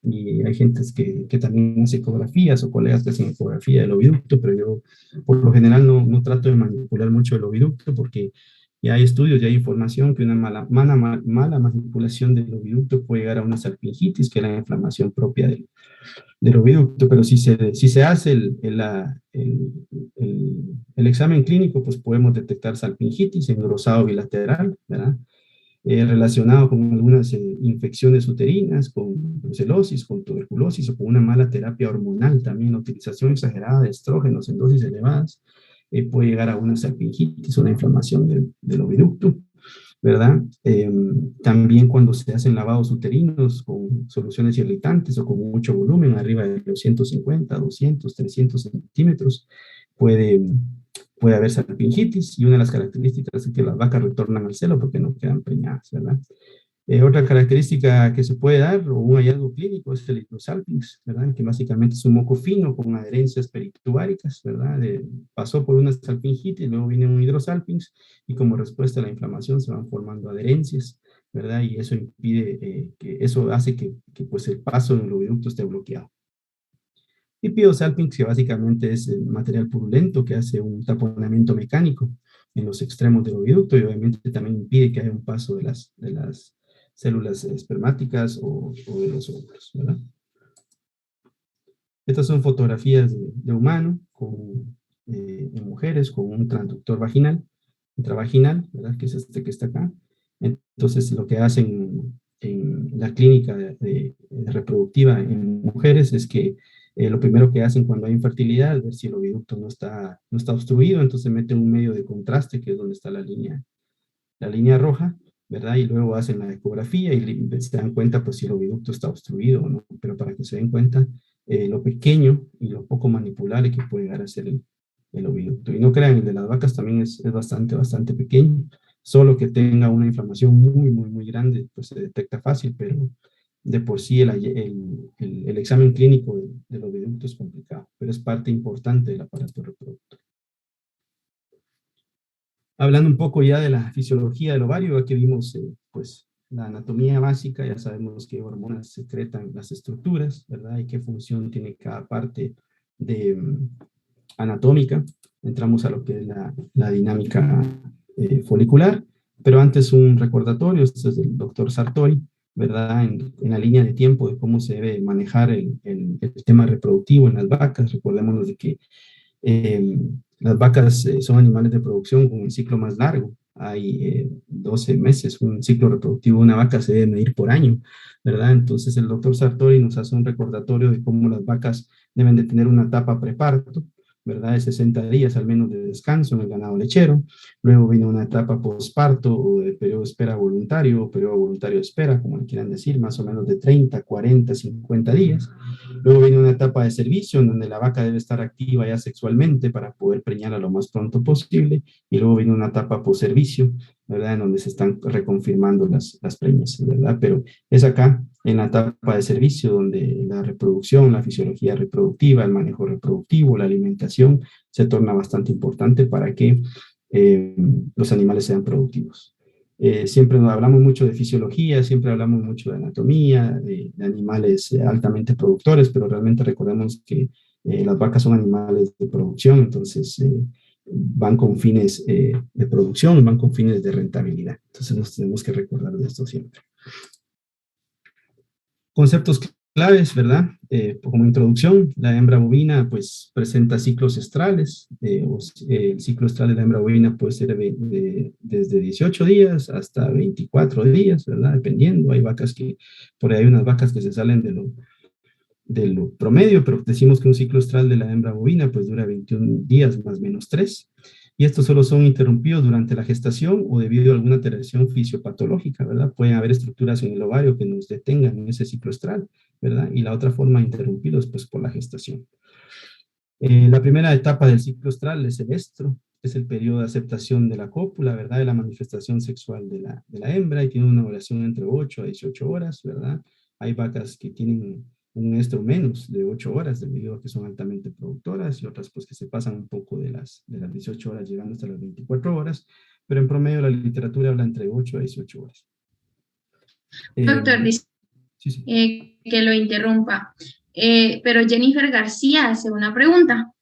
Y hay gente que también hace ecografías o colegas que hacen ecografía del oviducto, pero yo por lo general no trato de manipular mucho el oviducto porque ya hay estudios, ya hay información que una mala manipulación del oviducto puede llegar a una salpingitis, que es la inflamación propia del oviducto, pero si se hace el examen clínico, pues podemos detectar salpingitis, engrosado bilateral, ¿verdad? Relacionado con algunas infecciones uterinas, con brucelosis, con tuberculosis o con una mala terapia hormonal, también la utilización exagerada de estrógenos en dosis elevadas, puede llegar a una salpingitis, una inflamación del oviducto, ¿verdad? También cuando se hacen lavados uterinos con soluciones irritantes o con mucho volumen, arriba de los 150, 200, 300 centímetros, puede haber salpingitis, y una de las características es que las vacas retornan al celo porque no quedan preñadas, ¿verdad? Otra característica que se puede dar, o un hallazgo clínico, es el hidrosalpinx, ¿verdad? Que básicamente es un moco fino con adherencias peritubáricas, ¿verdad? Pasó por una salpingitis, luego viene un hidrosalpinx, y como respuesta a la inflamación se van formando adherencias, ¿verdad? Y eso impide, eso hace que pues el paso del oviducto esté bloqueado. Y piosalpinx, que básicamente es el material purulento que hace un taponamiento mecánico en los extremos del oviducto y obviamente también impide que haya un paso de las células espermáticas o de los óvulos, ¿verdad? Estas son fotografías de humano en mujeres con un transductor vaginal, intravaginal, ¿verdad? Que es este que está acá. Entonces, lo que hacen en la clínica reproductiva en mujeres es que lo primero que hacen cuando hay infertilidad es ver si el oviducto no está obstruido, entonces meten un medio de contraste, que es donde está la línea roja, ¿verdad? Y luego hacen la ecografía y se dan cuenta pues si el oviducto está obstruido o no, pero para que se den cuenta lo pequeño y lo poco manipulable que puede llegar a ser el oviducto. Y no crean, el de las vacas también es bastante pequeño, solo que tenga una inflamación muy grande, pues se detecta fácil, pero de por sí el examen clínico del oviducto es complicado, pero es parte importante del aparato reproductor. Hablando un poco ya de la fisiología del ovario, aquí vimos pues la anatomía básica, ya sabemos qué hormonas secretan las estructuras, ¿verdad? Y qué función tiene cada parte de, anatómica. Entramos a lo que es la dinámica folicular, pero antes un recordatorio, este es del doctor Sartori, ¿verdad? En la línea de tiempo de cómo se debe manejar el tema reproductivo en las vacas. Recordémonos de que eh, las vacas son animales de producción con un ciclo más largo. Hay 12 meses, un ciclo reproductivo de una vaca se debe medir por año, ¿verdad? Entonces el doctor Sartori nos hace un recordatorio de cómo las vacas deben de tener una etapa preparto, ¿verdad? De 60 días al menos de descanso en el ganado lechero. Luego viene una etapa posparto o de periodo de espera voluntario o periodo voluntario de espera, como le quieran decir, más o menos de 30, 40, 50 días. Luego viene una etapa de servicio en donde la vaca debe estar activa ya sexualmente para poder preñarla lo más pronto posible. Y luego viene una etapa post-servicio, ¿verdad? En donde se están reconfirmando las preñas, ¿verdad? Pero es acá, en la etapa de servicio, donde la reproducción, la fisiología reproductiva, el manejo reproductivo, la alimentación, se torna bastante importante para que los animales sean productivos. Siempre hablamos mucho de fisiología, siempre hablamos mucho de anatomía, de animales altamente productores, pero realmente recordemos que las vacas son animales de producción, entonces van con fines de producción, van con fines de rentabilidad. Entonces nos tenemos que recordar de esto siempre. Conceptos claves, ¿verdad? Como introducción, la hembra bovina pues presenta ciclos estrales. El ciclo estral de la hembra bovina puede ser desde 18 días hasta 24 días, ¿verdad? Dependiendo, hay vacas que, por ahí hay unas vacas que se salen de lo promedio, pero decimos que un ciclo estral de la hembra bovina pues dura 21 días más menos 3. Y estos solo son interrumpidos durante la gestación o debido a alguna alteración fisiopatológica, ¿verdad? Pueden haber estructuras en el ovario que nos detengan en ese ciclo estral, ¿verdad? Y la otra forma de interrumpirlos pues por la gestación. La primera etapa del ciclo estral es el estro, es el periodo de aceptación de la cópula, ¿verdad? De la manifestación sexual de la hembra y tiene una duración entre 8 a 18 horas, ¿verdad? Hay vacas que tienen un estro menos de 8 horas debido a que son altamente productoras y otras pues que se pasan un poco de las 18 horas llegando hasta las 24 horas, pero en promedio la literatura habla entre 8 a 18 horas. Doctor, Sí, sí. que lo interrumpa, pero Jennifer García hace una pregunta.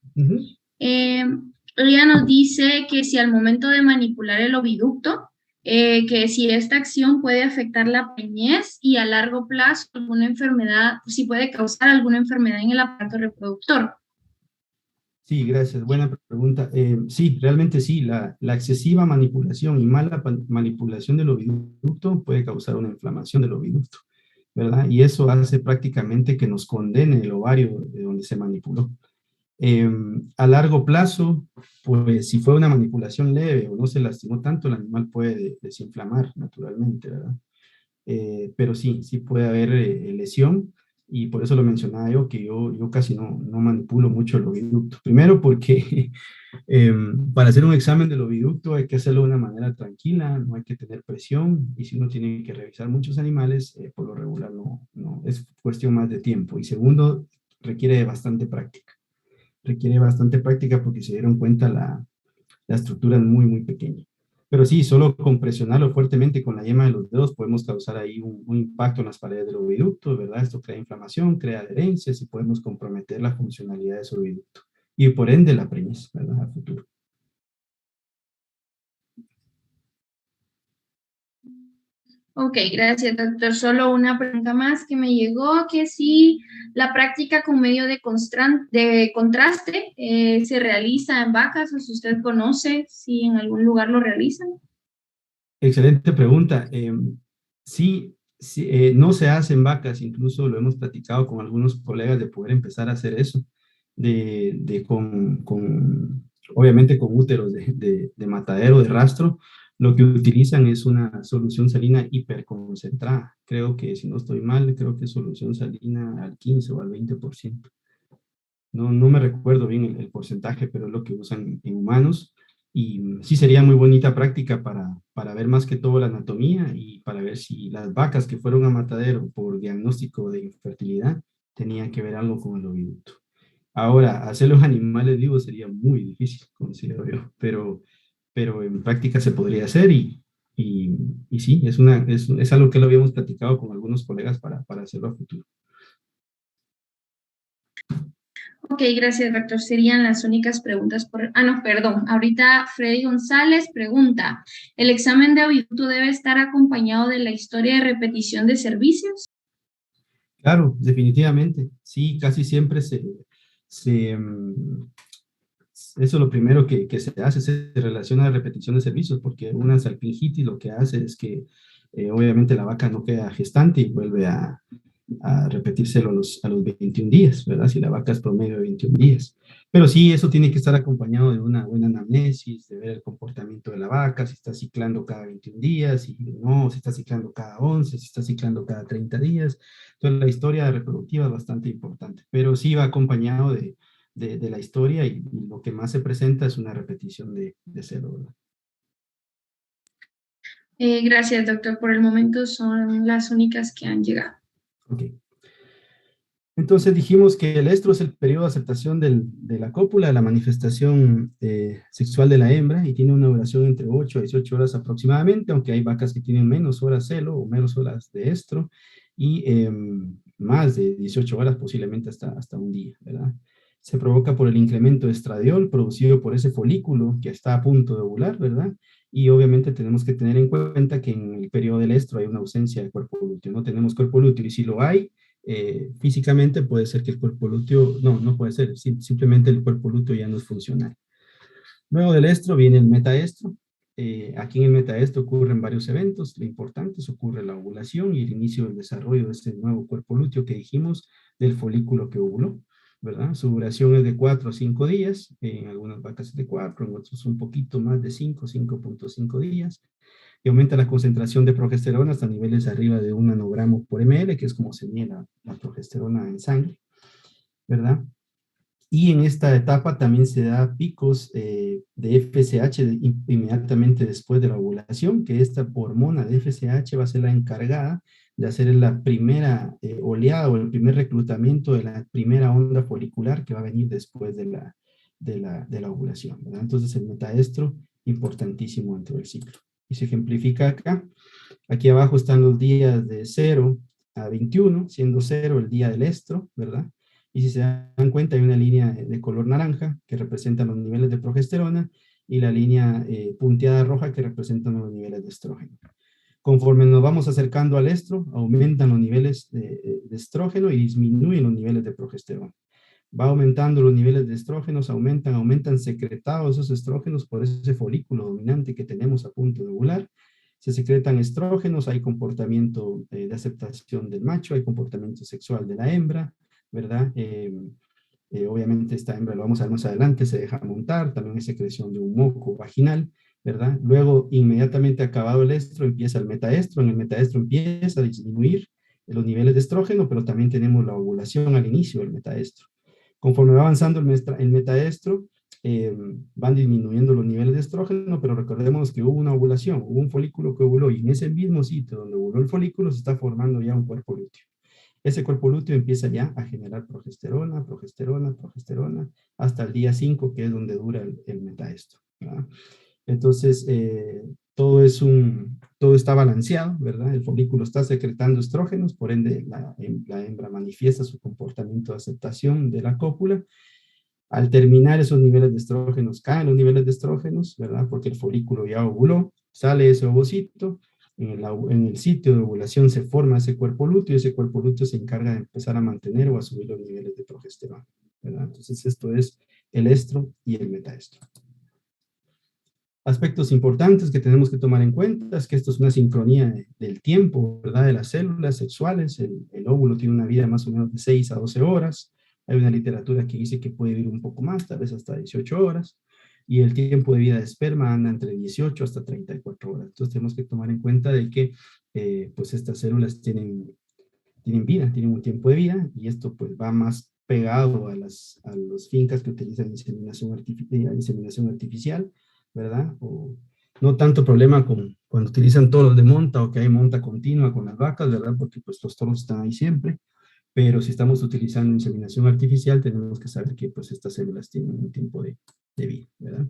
Eh, Ella nos dice que si al momento de manipular el oviducto, que si esta acción puede afectar la preñez y a largo plazo alguna enfermedad, si puede causar alguna enfermedad en el aparato reproductor. Sí, gracias. Buena pregunta. Sí, realmente sí. La excesiva manipulación y mala manipulación del oviducto puede causar una inflamación del oviducto, ¿verdad? Y eso hace prácticamente que nos condene el ovario de donde se manipuló. A largo plazo, pues si fue una manipulación leve o no se lastimó tanto, el animal puede desinflamar naturalmente, ¿verdad? Pero sí puede haber lesión y por eso lo mencionaba yo, que yo casi no manipulo mucho el oviducto. Primero porque para hacer un examen del oviducto hay que hacerlo de una manera tranquila, no hay que tener presión y si uno tiene que revisar muchos animales, por lo regular no, es cuestión más de tiempo. Y segundo, requiere bastante práctica. Requiere bastante práctica porque se dieron cuenta la estructura es muy pequeña. Pero sí, solo con presionarlo fuertemente con la yema de los dedos podemos causar ahí un impacto en las paredes del oviducto, ¿verdad? Esto crea inflamación, crea adherencias y podemos comprometer la funcionalidad de ese oviducto. Y por ende la preñez, ¿verdad? A futuro. Ok, gracias, doctor. Solo una pregunta más que me llegó, que si la práctica con medio de contraste se realiza en vacas o si usted conoce si en algún lugar lo realizan. Excelente pregunta. Sí, no se hacen vacas, incluso lo hemos platicado con algunos colegas de poder empezar a hacer eso, obviamente con úteros de matadero, de rastro, Lo que utilizan es una solución salina hiperconcentrada. Creo que, si no estoy mal, creo que es solución salina al 15 o al 20%. No me recuerdo bien el porcentaje, pero es lo que usan en humanos. Y sí sería muy bonita práctica para ver más que todo la anatomía y para ver si las vacas que fueron a matadero por diagnóstico de infertilidad tenían que ver algo con el oviducto. Ahora, hacer los animales vivos sería muy difícil, considero yo, pero en práctica se podría hacer y, y sí, es algo que lo habíamos platicado con algunos colegas para hacerlo a futuro. Ok, gracias, doctor. Serían las únicas preguntas por... Ah, no, perdón. Ahorita Freddy González pregunta, ¿el examen de audito debe estar acompañado de la historia de repetición de servicios? Claro, definitivamente. Sí, casi siempre se, eso es lo primero que se hace, se relaciona a la repetición de servicios, porque una salpingitis lo que hace es que obviamente la vaca no queda gestante y vuelve a repetírselo a los 21 días, ¿verdad? Si la vaca es promedio de 21 días. Pero sí, eso tiene que estar acompañado de una buena anamnesis, de ver el comportamiento de la vaca, si está ciclando cada 21 días, si no, si está ciclando cada 11, si está ciclando cada 30 días. Entonces, la historia reproductiva es bastante importante, pero sí va acompañado de la historia y lo que más se presenta es una repetición de celo, ¿verdad? Gracias, doctor. Por el momento son las únicas que han llegado. Ok. Entonces dijimos que el estro es el periodo de aceptación de la cópula, la manifestación sexual de la hembra, y tiene una duración entre 8 a 18 horas aproximadamente, aunque hay vacas que tienen menos horas celo o menos horas de estro, y más de 18 horas, posiblemente hasta un día, ¿verdad? Se provoca por el incremento de estradiol producido por ese folículo que está a punto de ovular, ¿verdad? Y obviamente tenemos que tener en cuenta que en el periodo del estro hay una ausencia de cuerpo lúteo. No tenemos cuerpo lúteo, y si lo hay, físicamente puede ser que el cuerpo lúteo, no puede ser, simplemente el cuerpo lúteo ya no es funcional. Luego del estro viene el metaestro. Aquí en el metaestro ocurren varios eventos importantes, ocurre la ovulación y el inicio del desarrollo de ese nuevo cuerpo lúteo que dijimos del folículo que ovuló, ¿verdad? Su duración es de 4 a 5 días, en algunas vacas es de 4, en otros un poquito más de 5, 5.5 días, y aumenta la concentración de progesterona hasta niveles arriba de 1 nanogramo por ml, que es como se mide la progesterona en sangre, ¿verdad? Y en esta etapa también se da picos de FSH inmediatamente después de la ovulación, que esta hormona de FSH va a ser la encargada de hacer la primera oleada o el primer reclutamiento de la primera onda folicular que va a venir después de la ovulación, ¿verdad? Entonces el metaestro, importantísimo dentro del ciclo. Y se ejemplifica acá. Aquí abajo están los días de 0 a 21, siendo 0 el día del estro, ¿verdad? Y si se dan cuenta, hay una línea de color naranja que representa los niveles de progesterona y la línea punteada roja que representa los niveles de estrógeno. Conforme nos vamos acercando al estro, aumentan los niveles de estrógeno y disminuyen los niveles de progesterona. Va aumentando los niveles de estrógenos, aumentan secretados esos estrógenos por ese folículo dominante que tenemos a punto de ovular. Se secretan estrógenos, hay comportamiento de aceptación del macho, hay comportamiento sexual de la hembra, ¿verdad? Obviamente esta hembra, lo vamos a ver más adelante, se deja montar, también hay secreción de un moco vaginal, ¿verdad? Luego, inmediatamente acabado el estro, empieza el metaestro, en el metaestro empieza a disminuir los niveles de estrógeno, pero también tenemos la ovulación al inicio del metaestro. Conforme va avanzando el metaestro, van disminuyendo los niveles de estrógeno, pero recordemos que hubo una ovulación, hubo un folículo que ovuló, y en ese mismo sitio donde ovuló el folículo se está formando ya un cuerpo lúteo. Ese cuerpo lúteo empieza ya a generar progesterona, progesterona, progesterona, hasta el día 5, que es donde dura el metaestro, ¿verdad? Entonces, todo está balanceado, ¿verdad? El folículo está secretando estrógenos, por ende la hembra manifiesta su comportamiento de aceptación de la cópula. Al terminar esos niveles de estrógenos, caen los niveles de estrógenos, ¿verdad? Porque el folículo ya ovuló, sale ese ovocito, en el sitio de ovulación se forma ese cuerpo lúteo y ese cuerpo lúteo se encarga de empezar a mantener o a subir los niveles de progesterona, ¿verdad? Entonces esto es el estro y el metaestro. Aspectos importantes que tenemos que tomar en cuenta es que esto es una sincronía del tiempo, ¿verdad? De las células sexuales. El óvulo tiene una vida más o menos de 6 a 12 horas. Hay una literatura que dice que puede vivir un poco más, tal vez hasta 18 horas. y el tiempo de vida de esperma anda entre 18 hasta 34 horas. Entonces tenemos que tomar en cuenta de que pues estas células tienen vida, tienen un tiempo de vida, y esto pues va más pegado a los fincas que utilizan inseminación artificial, ¿verdad? O no tanto problema con cuando utilizan toros de monta o que hay monta continua con las vacas, ¿verdad? Porque pues los toros están ahí siempre, pero si estamos utilizando inseminación artificial, tenemos que saber que pues estas células tienen un tiempo de vida, ¿verdad?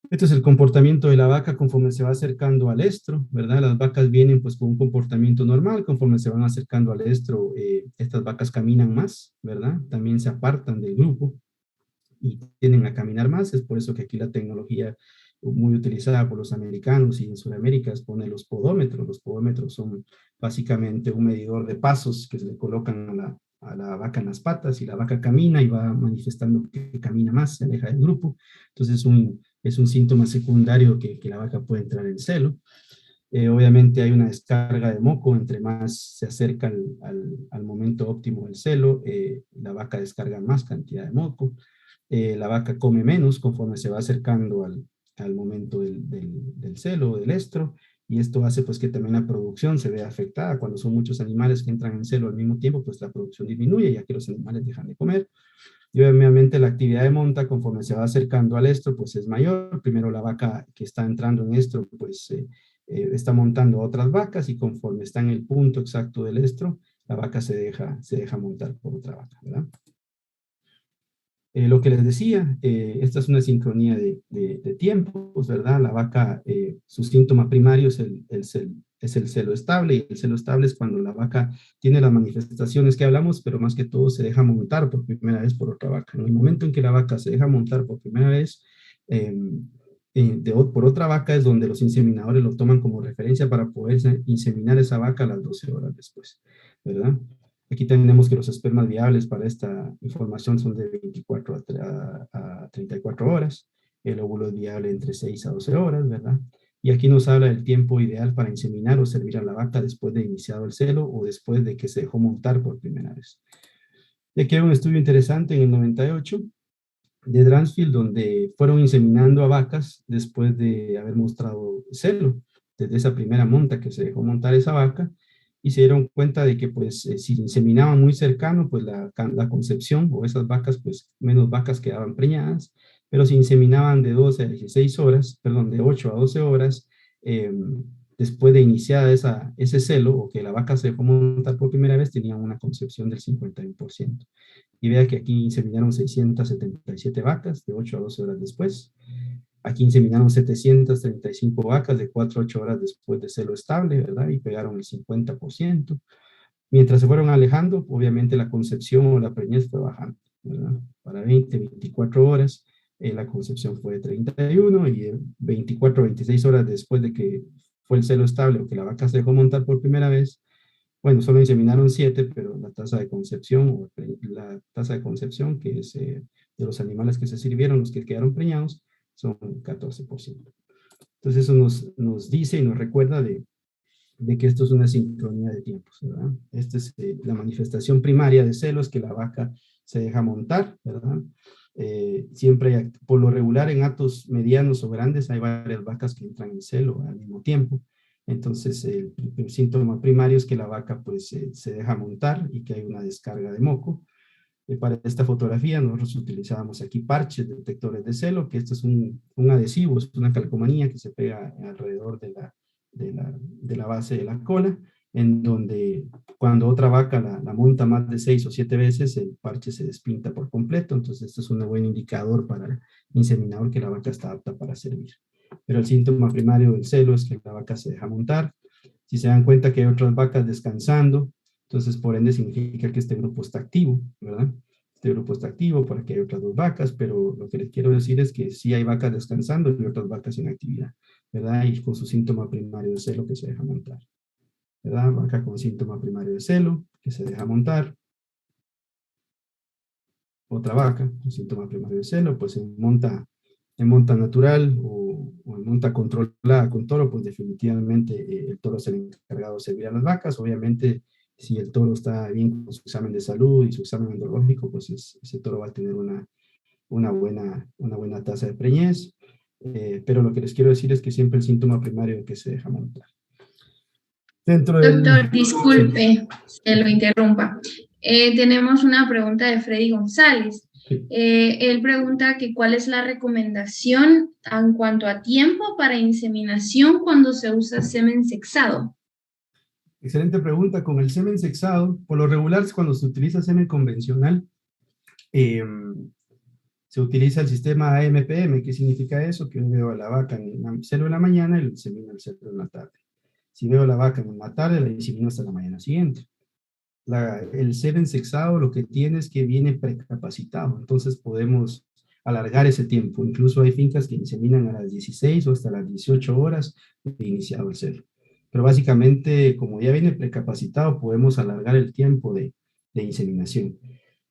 Este es el comportamiento de la vaca conforme se va acercando al estro, ¿verdad? Las vacas vienen pues con un comportamiento normal, conforme se van acercando al estro, estas vacas caminan más, ¿verdad? También se apartan del grupo y tienden a caminar más. Es por eso que aquí la tecnología muy utilizada por los americanos y en Sudamérica es poner los podómetros. Los podómetros son básicamente un medidor de pasos que se le colocan a la vaca en las patas, y la vaca camina y va manifestando que camina más, se aleja del grupo. Entonces es un síntoma secundario que la vaca puede entrar en celo. Obviamente hay una descarga de moco, entre más se acerca al momento óptimo del celo, la vaca descarga más cantidad de moco. La vaca come menos conforme se va acercando al momento del celo o del estro, y esto hace pues que también la producción se vea afectada. Cuando son muchos animales que entran en celo al mismo tiempo, pues la producción disminuye, ya que los animales dejan de comer. Y obviamente la actividad de monta conforme se va acercando al estro pues es mayor. Primero la vaca que está entrando en estro pues está montando a otras vacas, y conforme está en el punto exacto del estro, la vaca se deja montar por otra vaca, ¿verdad? Lo que les decía, esta es una sincronía de tiempos, ¿verdad? La vaca, su síntoma primario es el celo estable, y el celo estable es cuando la vaca tiene las manifestaciones que hablamos, pero más que todo se deja montar por primera vez por otra vaca. En el momento en que la vaca se deja montar por primera vez por otra vaca, es donde los inseminadores lo toman como referencia para poder inseminar esa vaca a las 12 horas después, ¿verdad? Aquí tenemos que los espermas viables para esta información son de 24 a 34 horas. El óvulo es viable entre 6 a 12 horas, ¿verdad? Y aquí nos habla del tiempo ideal para inseminar o servir a la vaca después de iniciado el celo o después de que se dejó montar por primera vez. Y aquí hay un estudio interesante en el 98 de Dransfield, donde fueron inseminando a vacas después de haber mostrado celo, desde esa primera monta que se dejó montar esa vaca, y se dieron cuenta de que pues si inseminaban muy cercano, pues la concepción o esas vacas, pues menos vacas quedaban preñadas, pero si inseminaban de 12 a 16 horas, perdón, de 8 a 12 horas, eh, después de iniciada ese celo, o que la vaca se dejó montar por primera vez, tenían una concepción del 51%. Y vea que aquí inseminaron 677 vacas de 8 a 12 horas después. Aquí inseminaron 735 vacas de 4 a 8 horas después de celo estable, ¿verdad? Y pegaron el 50%. Mientras se fueron alejando, obviamente la concepción o la preñez fue bajando, ¿verdad? Para 20, 24 horas, la concepción fue de 31, y 24, 26 horas después de que fue el celo estable o que la vaca se dejó montar por primera vez, bueno, solo inseminaron 7, pero la tasa de concepción, que es de los animales que se sirvieron, los que quedaron preñados, son 14%. Entonces eso nos dice y nos recuerda de que esto es una sincronía de tiempos, ¿verdad? Esta es la manifestación primaria de celos, que la vaca se deja montar, ¿verdad? Siempre hay, por lo regular en hatos medianos o grandes, hay varias vacas que entran en celo al mismo tiempo. Entonces el síntoma primario es que la vaca pues se deja montar y que hay una descarga de moco. Para esta fotografía nosotros utilizábamos aquí parches detectores de celo, que esto es un adhesivo, es una calcomanía que se pega alrededor de la base de la cola, en donde cuando otra vaca la monta más de 6 o 7 veces, el parche se despinta por completo. Entonces esto es un buen indicador para el inseminador que la vaca está apta para servir. Pero el síntoma primario del celo es que la vaca se deja montar. Si se dan cuenta que hay otras vacas descansando, entonces por ende significa que este grupo está activo, ¿verdad? Este grupo está activo para que hay otras 2 vacas, pero lo que les quiero decir es que sí hay vacas descansando y otras vacas en actividad, ¿verdad? Y con su síntoma primario de celo que se deja montar, ¿verdad? Vaca con síntoma primario de celo que se deja montar. Otra vaca con síntoma primario de celo, pues en monta natural o en monta controlada con toro, pues definitivamente el toro es el encargado de servir a las vacas. Obviamente, si el toro está bien con su examen de salud y su examen endológico, pues ese toro va a tener una buena tasa de preñez, pero lo que les quiero decir es que siempre el síntoma primario que se deja montar. Dentro del... Doctor, Sí, disculpe que lo interrumpa. Tenemos una pregunta de Freddy González. sí. Él pregunta que cuál es la recomendación en cuanto a tiempo para inseminación cuando se usa semen sexado. Excelente pregunta. Con el semen sexado, por lo regular, cuando se utiliza semen convencional, eh, se utiliza el sistema AMPM. ¿Qué significa eso? Que yo veo a la vaca en el celo en la mañana y lo insemino el celo en la tarde. Si veo a la vaca en la tarde, la insemino hasta la mañana siguiente. El semen sexado lo que tiene es que viene precapacitado, entonces podemos alargar ese tiempo. Incluso hay fincas que inseminan a las 16 o hasta las 18 horas de iniciado el celo. Pero básicamente, como ya viene precapacitado, podemos alargar el tiempo de inseminación.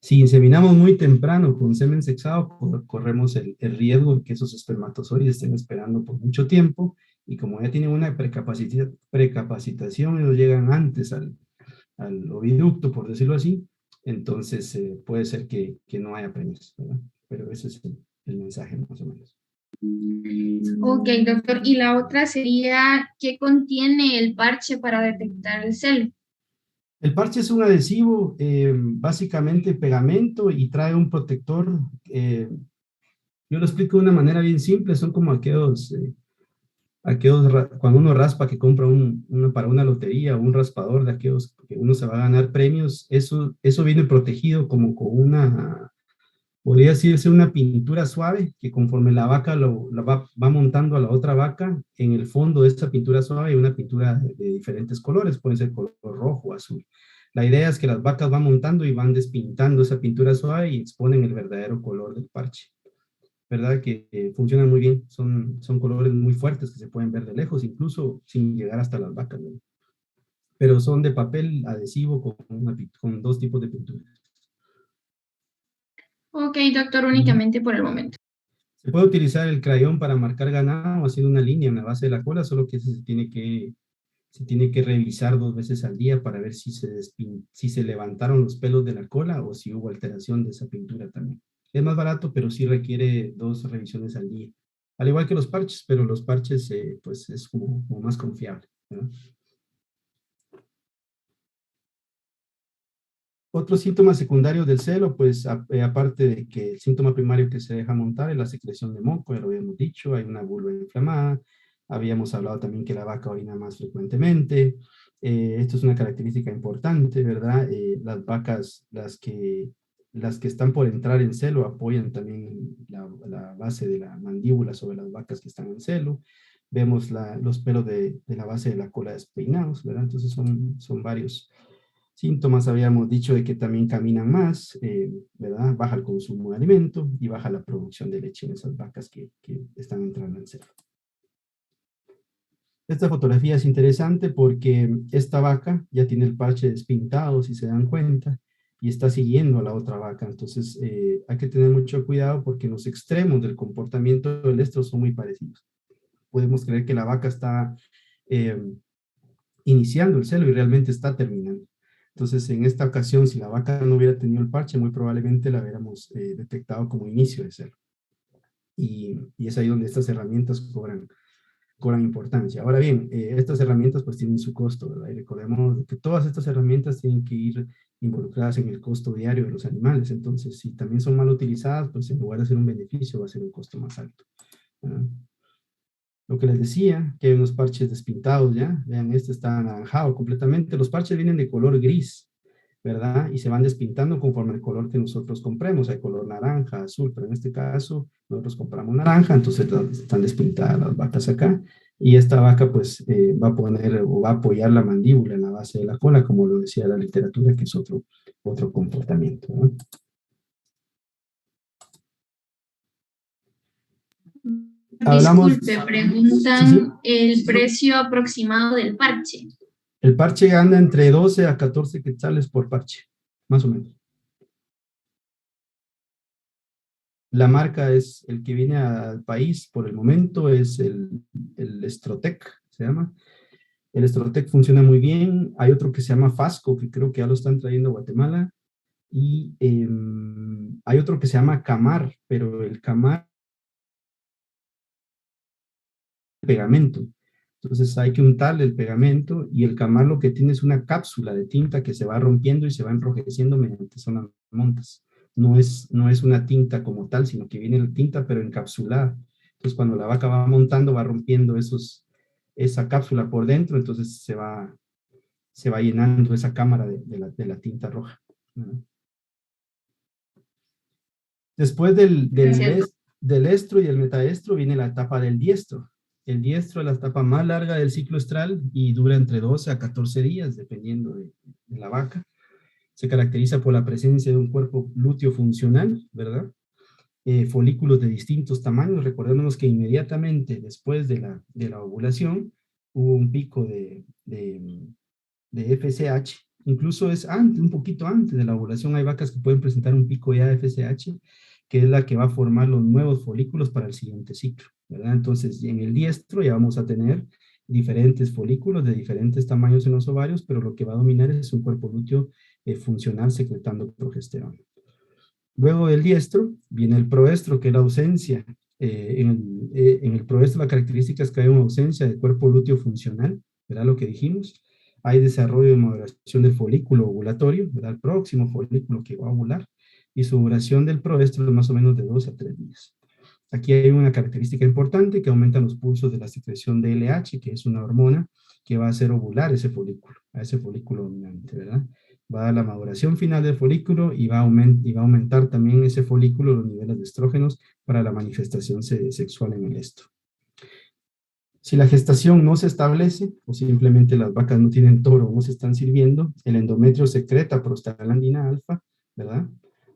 Si inseminamos muy temprano con semen sexado, corremos el riesgo de que esos espermatozoides estén esperando por mucho tiempo y como ya tienen una precapacitación, ellos llegan antes al oviducto, por decirlo así, entonces puede ser que no haya preñez, ¿verdad? Pero ese es el mensaje más o menos. Ok, doctor. Y la otra sería, ¿qué contiene el parche para detectar el celo? El parche es un adhesivo, básicamente pegamento y trae un protector. Yo lo explico de una manera bien simple, son como cuando uno raspa que compra uno para una lotería o un raspador de aquellos que uno se va a ganar premios, eso viene protegido como con podría decirse una pintura suave que conforme la vaca va montando a la otra vaca, en el fondo de esta pintura suave hay una pintura de diferentes colores, puede ser color rojo o azul. La idea es que las vacas van montando y van despintando esa pintura suave y exponen el verdadero color del parche. ¿Verdad? Que funcionan muy bien, son colores muy fuertes que se pueden ver de lejos, incluso sin llegar hasta las vacas, ¿no? Pero son de papel adhesivo con dos tipos de pintura. Ok, doctor, únicamente por el momento. Se puede utilizar el crayón para marcar ganado haciendo una línea en la base de la cola, solo que se tiene que revisar 2 veces al día para ver si se levantaron los pelos de la cola o si hubo alteración de esa pintura también. Es más barato, pero sí requiere 2 revisiones al día. Al igual que los parches, pero los parches pues es como más confiable, ¿verdad? Otros síntomas secundarios del celo, pues aparte de que el síntoma primario que se deja montar es la secreción de moco, ya lo habíamos dicho, hay una vulva inflamada, habíamos hablado también que la vaca orina más frecuentemente, esto es una característica importante, ¿verdad? Las vacas, las que están por entrar en celo, apoyan también la base de la mandíbula sobre las vacas que están en celo, vemos los pelos de la base de la cola despeinados, ¿verdad? Entonces son varios síntomas. Habíamos dicho de que también caminan más, ¿verdad? Baja el consumo de alimento y baja la producción de leche en esas vacas que están entrando en celo. Esta fotografía es interesante porque esta vaca ya tiene el parche despintado, si se dan cuenta, y está siguiendo a la otra vaca. Entonces, hay que tener mucho cuidado porque los extremos del comportamiento del estro son muy parecidos. Podemos creer que la vaca está eh, iniciando el celo y realmente está terminando. Entonces, en esta ocasión, si la vaca no hubiera tenido el parche, muy probablemente la hubiéramos detectado como inicio de celo. Y es ahí donde estas herramientas cobran importancia. Ahora bien, estas herramientas pues tienen su costo, ¿verdad? Y recordemos que todas estas herramientas tienen que ir involucradas en el costo diario de los animales. Entonces, si también son mal utilizadas, pues en lugar de ser un beneficio, va a ser un costo más alto, ¿verdad? Lo que les decía, que hay unos parches despintados ya. Vean, este está anaranjado completamente. Los parches vienen de color gris, ¿verdad? Y se van despintando conforme el color que nosotros compremos. Hay color naranja, azul, pero en este caso nosotros compramos naranja, entonces están despintadas las vacas acá. Y esta vaca pues va a poner o va a apoyar la mandíbula en la base de la cola, como lo decía la literatura, que es otro comportamiento, ¿no? Hablamos, Disculpe, sí, sí. preguntan el precio aproximado del parche. El parche anda entre 12 a 14 quetzales por parche, más o menos. La marca es el que viene al país por el momento, es el Strotec, se llama. El Strotec funciona muy bien. Hay otro que se llama Fasco, que creo que ya lo están trayendo a Guatemala. Y hay otro que se llama camar, pero el camar es pegamento. Entonces hay que untarle el pegamento y el camar lo que tiene es una cápsula de tinta que se va rompiendo y se va enrojeciendo mediante zonas montas. No es una tinta como tal, sino que viene la tinta pero encapsulada. Entonces cuando la vaca va montando va rompiendo esa cápsula por dentro, entonces se va llenando esa cámara de la tinta roja, ¿no? Después Gracias. del estro y el metaestro viene la etapa del diestro. El diestro es la etapa más larga del ciclo estral y dura entre 12 a 14 días, dependiendo de la vaca. Se caracteriza por la presencia de un cuerpo lúteo funcional, ¿verdad? Folículos de distintos tamaños. Recordémonos que inmediatamente después de la ovulación hubo un pico de FSH. Incluso es antes, un poquito antes de la ovulación, hay vacas que pueden presentar un pico ya de FSH, que es la que va a formar los nuevos folículos para el siguiente ciclo, ¿verdad? Entonces, en el diestro ya vamos a tener diferentes folículos de diferentes tamaños en los ovarios, pero lo que va a dominar es un cuerpo lúteo funcional secretando progesterona. Luego del diestro viene el proestro, que es la ausencia. En el proestro la característica es que hay una ausencia de cuerpo lúteo funcional, ¿verdad? Lo que dijimos. Hay desarrollo de maduración del folículo ovulatorio, ¿verdad? El próximo folículo que va a ovular. Y su duración del proestro es más o menos de 2 a 3 días. Aquí hay una característica importante que aumentan los pulsos de la secreción de LH, que es una hormona que va a hacer ovular ese folículo, a ese folículo dominante, ¿verdad? Va a dar la maduración final del folículo y va a aumentar también ese folículo los niveles de estrógenos para la manifestación sexual en el estro. Si la gestación no se establece o simplemente las vacas no tienen toro o no se están sirviendo, el endometrio secreta prostaglandina alfa, ¿verdad?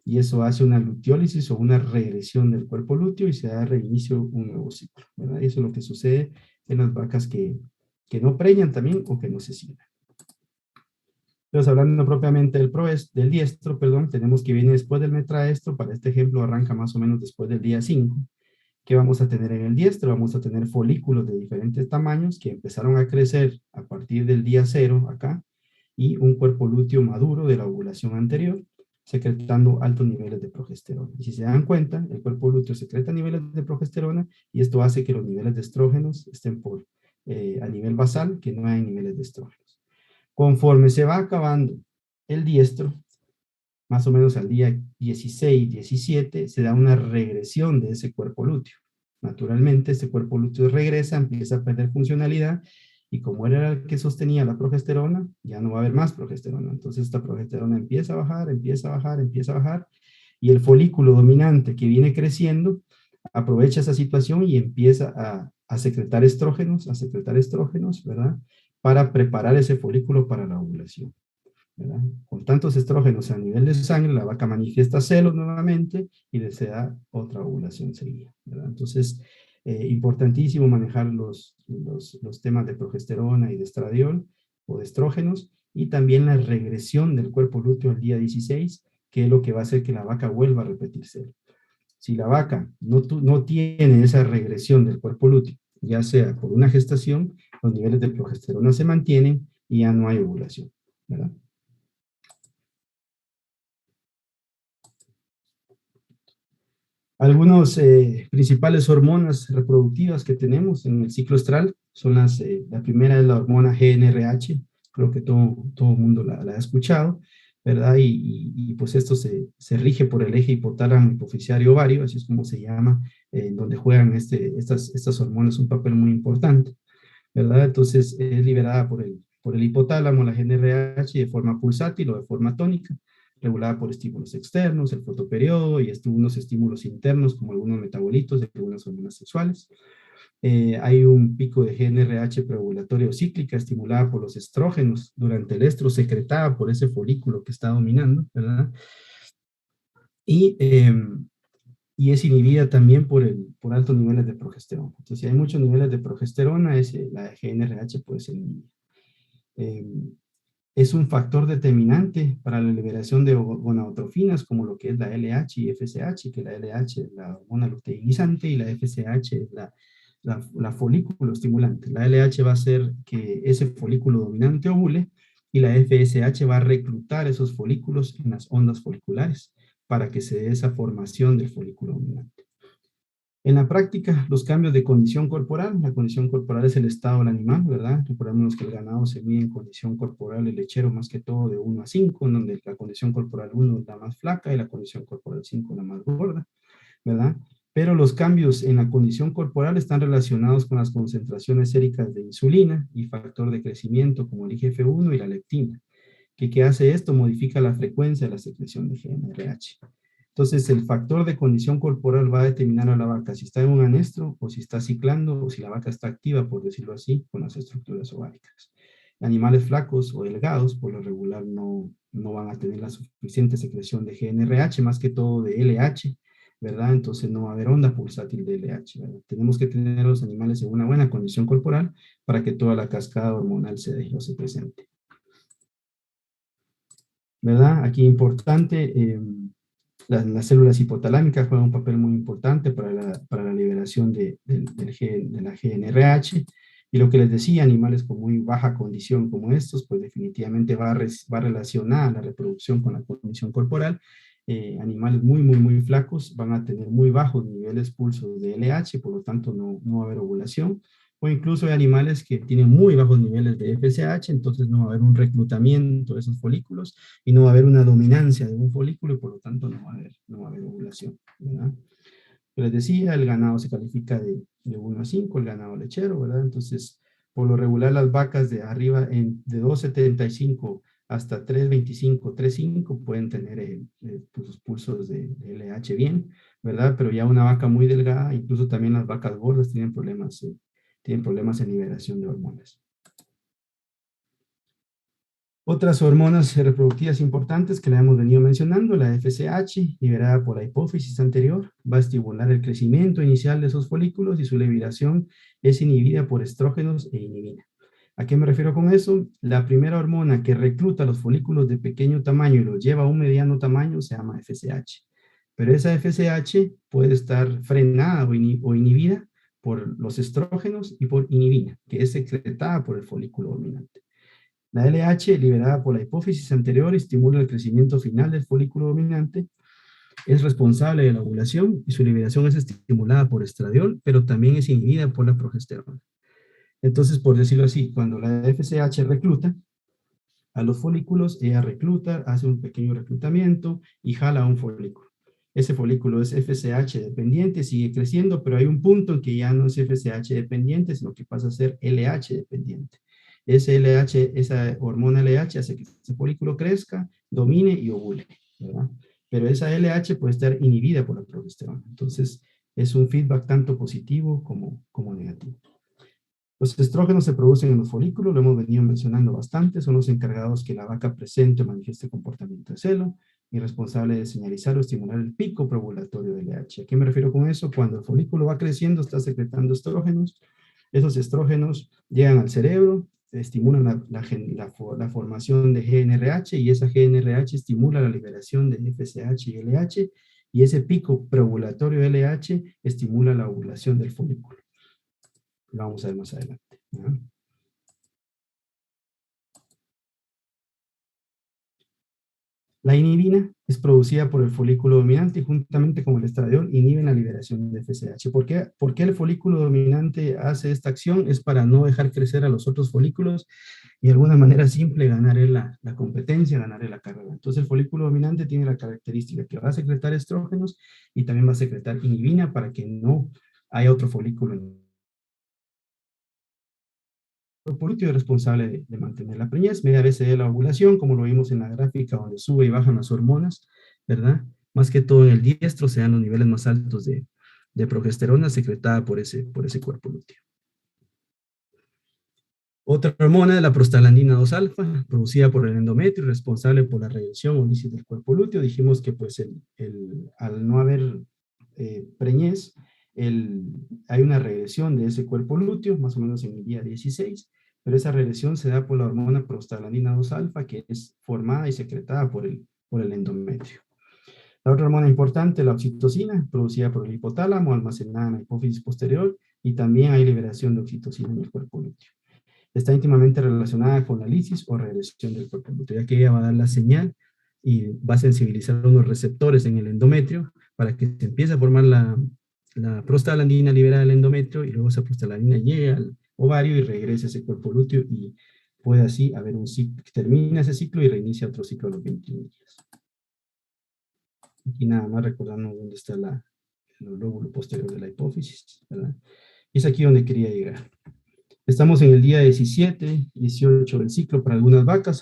Y eso hace una luteólisis o una regresión del cuerpo lúteo y se da reinicio un nuevo ciclo, ¿verdad? Eso es lo que sucede en las vacas que no preñan también o que no se sirven. Entonces, hablando propiamente del diestro, perdón, tenemos que viene después del metraestro. Para este ejemplo, arranca más o menos después del día 5. ¿Qué vamos a tener en el diestro? Vamos a tener folículos de diferentes tamaños que empezaron a crecer a partir del día 0 acá, y un cuerpo lúteo maduro de la ovulación anterior, secretando altos niveles de progesterona. Y si se dan cuenta, el cuerpo lúteo secreta niveles de progesterona y esto hace que los niveles de estrógenos estén a nivel basal, que no hay niveles de estrógenos. Conforme se va acabando el diestro, más o menos al día 16, 17, se da una regresión de ese cuerpo lúteo. Naturalmente, este cuerpo lúteo regresa, empieza a perder funcionalidad, y como era el que sostenía la progesterona, ya no va a haber más progesterona. Entonces, esta progesterona empieza a bajar, empieza a bajar, empieza a bajar, y el folículo dominante que viene creciendo aprovecha esa situación y empieza a secretar estrógenos, ¿verdad? Para preparar ese folículo para la ovulación, ¿verdad? Con tantos estrógenos a nivel de sangre, la vaca manifiesta celos nuevamente y se da otra ovulación seguida, ¿verdad? Entonces, importantísimo manejar los temas de progesterona y de estradiol o de estrógenos, y también la regresión del cuerpo lúteo al día 16, que es lo que va a hacer que la vaca vuelva a repetirse. Si la vaca no tiene esa regresión del cuerpo lúteo, ya sea por una gestación, los niveles de progesterona se mantienen y ya no hay ovulación, ¿verdad? Algunas principales hormonas reproductivas que tenemos en el ciclo estral son la primera es la hormona GnRH, creo que todo el mundo la ha escuchado, ¿verdad? Pues esto se rige por el eje hipotálamo hipoficiario ovario, así es como se llama, donde juegan estas hormonas un papel muy importante, ¿verdad? Entonces es liberada por el hipotálamo, la GnRH, de forma pulsátil o de forma tónica, regulada por estímulos externos, el fotoperiodo y unos estímulos internos como algunos metabolitos de algunas hormonas sexuales. Hay un pico de GnRH preovulatorio cíclica estimulada por los estrógenos durante el estro, secretada por ese folículo que está dominando, ¿verdad? Y, eh, y es inhibida también por altos niveles de progesterona. Entonces, si hay muchos niveles de progesterona, la GnRH puede ser inhibida. Eh, es un factor determinante para la liberación de gonadotrofinas, como lo que es la LH y FSH, que la LH es la hormona luteinizante y la FSH es la folículo estimulante. La LH va a hacer que ese folículo dominante ovule, y la FSH va a reclutar esos folículos en las ondas foliculares para que se dé esa formación del folículo dominante. En la práctica, los cambios de condición corporal, la condición corporal es el estado del animal, ¿verdad? Recordemos que el ganado se mide en condición corporal, el lechero más que todo de 1 a 5, en donde la condición corporal 1 es la más flaca y la condición corporal 5 la más gorda, ¿verdad? Pero los cambios en la condición corporal están relacionados con las concentraciones séricas de insulina y factor de crecimiento como el IGF-1 y la leptina. ¿Qué hace esto? Modifica la frecuencia de la secreción de GNRH. Entonces, el factor de condición corporal va a determinar a la vaca si está en un anestro o si está ciclando o si la vaca está activa, por decirlo así, con las estructuras ováricas. Animales flacos o delgados, por lo regular, no van a tener la suficiente secreción de GNRH, más que todo de LH, ¿verdad? Entonces no va a haber onda pulsátil de LH, ¿verdad? Tenemos que tener a los animales en una buena condición corporal para que toda la cascada hormonal se dé o se presente. ¿Verdad? Aquí importante, las células hipotalámicas juegan un papel muy importante para la liberación de la GNRH, y lo que les decía, animales con muy baja condición como estos, pues definitivamente va a relacionar la reproducción con la condición corporal. Animales muy flacos van a tener muy bajos niveles pulsos de LH, por lo tanto no va a haber ovulación, o incluso hay animales que tienen muy bajos niveles de FSH, entonces no va a haber un reclutamiento de esos folículos y no va a haber una dominancia de un folículo y por lo tanto no va a haber ovulación, ¿verdad? Les decía, el ganado se califica de 1 a 5, el ganado lechero, ¿verdad? Entonces, por lo regular las vacas de arriba, de 2,75 hasta 3,25, 3,5 pueden tener pues, los pulsos de LH bien, ¿verdad? Pero ya una vaca muy delgada, incluso también las vacas gordas tienen problemas en liberación de hormonas. Otras hormonas reproductivas importantes que la hemos venido mencionando, la FSH, liberada por la hipófisis anterior, va a estimular el crecimiento inicial de esos folículos y su liberación es inhibida por estrógenos e inhibina. ¿A qué me refiero con eso? La primera hormona que recluta los folículos de pequeño tamaño y los lleva a un mediano tamaño se llama FSH. Pero esa FSH puede estar frenada o inhibida por los estrógenos y por inhibina, que es secretada por el folículo dominante. La LH, liberada por la hipófisis anterior, estimula el crecimiento final del folículo dominante, es responsable de la ovulación y su liberación es estimulada por estradiol, pero también es inhibida por la progesterona. Entonces, por decirlo así, cuando la FSH recluta a los folículos, ella recluta, hace un pequeño reclutamiento y jala a un folículo. Ese folículo es FSH dependiente, sigue creciendo, pero hay un punto en que ya no es FSH dependiente, sino que pasa a ser LH dependiente. Esa hormona LH hace que ese folículo crezca, domine y ovule, ¿verdad? Pero esa LH puede estar inhibida por la progesterona. Entonces, es un feedback tanto positivo como negativo. Los estrógenos se producen en los folículos, lo hemos venido mencionando bastante, son los encargados que la vaca presente o manifieste comportamiento de celo y responsable de señalizar o estimular el pico preovulatorio del LH. ¿A qué me refiero con eso? Cuando el folículo va creciendo, está secretando estrógenos, esos estrógenos llegan al cerebro, estimulan la formación de GNRH y esa GNRH estimula la liberación de FSH y LH y ese pico preovulatorio LH estimula la ovulación del folículo. Lo vamos a ver más adelante, ¿no? La inhibina es producida por el folículo dominante y juntamente con el estradiol inhiben la liberación de FSH. ¿Por qué el folículo dominante hace esta acción? Es para no dejar crecer a los otros folículos y de alguna manera simple ganar la competencia, ganar la carrera. Entonces el folículo dominante tiene la característica que va a secretar estrógenos y también va a secretar inhibina para que no haya otro folículo en el cuerpo lúteo, es responsable de mantener la preñez, media vez se da la ovulación, como lo vimos en la gráfica donde sube y bajan las hormonas, ¿verdad? Más que todo en el diestro se dan los niveles más altos de progesterona secretada por ese cuerpo lúteo. Otra hormona es la prostaglandina 2-alfa, producida por el endometrio, responsable por la regresión o lisis del cuerpo lúteo. Dijimos que pues al no haber preñez, hay una regresión de ese cuerpo lúteo, más o menos en el día 16, pero esa regresión se da por la hormona prostaglandina 2-alfa, que es formada y secretada por el endometrio. La otra hormona importante, la oxitocina, producida por el hipotálamo, almacenada en la hipófisis posterior, y también hay liberación de oxitocina en el cuerpo lúteo. está íntimamente relacionada con la lisis o regresión del cuerpo lúteo, ya que ella va a dar la señal y va a sensibilizar unos receptores en el endometrio para que se empiece a formar la prostaglandina liberada del endometrio y luego esa prostaglandina llegue al ovario y regrese a ese cuerpo lúteo y puede así haber un ciclo, termina ese ciclo y reinicia otro ciclo a los 21 días. Aquí nada más recordando dónde está el lóbulo posterior de la hipófisis, ¿verdad? Y es aquí donde quería llegar. Estamos en el día 17, 18 del ciclo para algunas vacas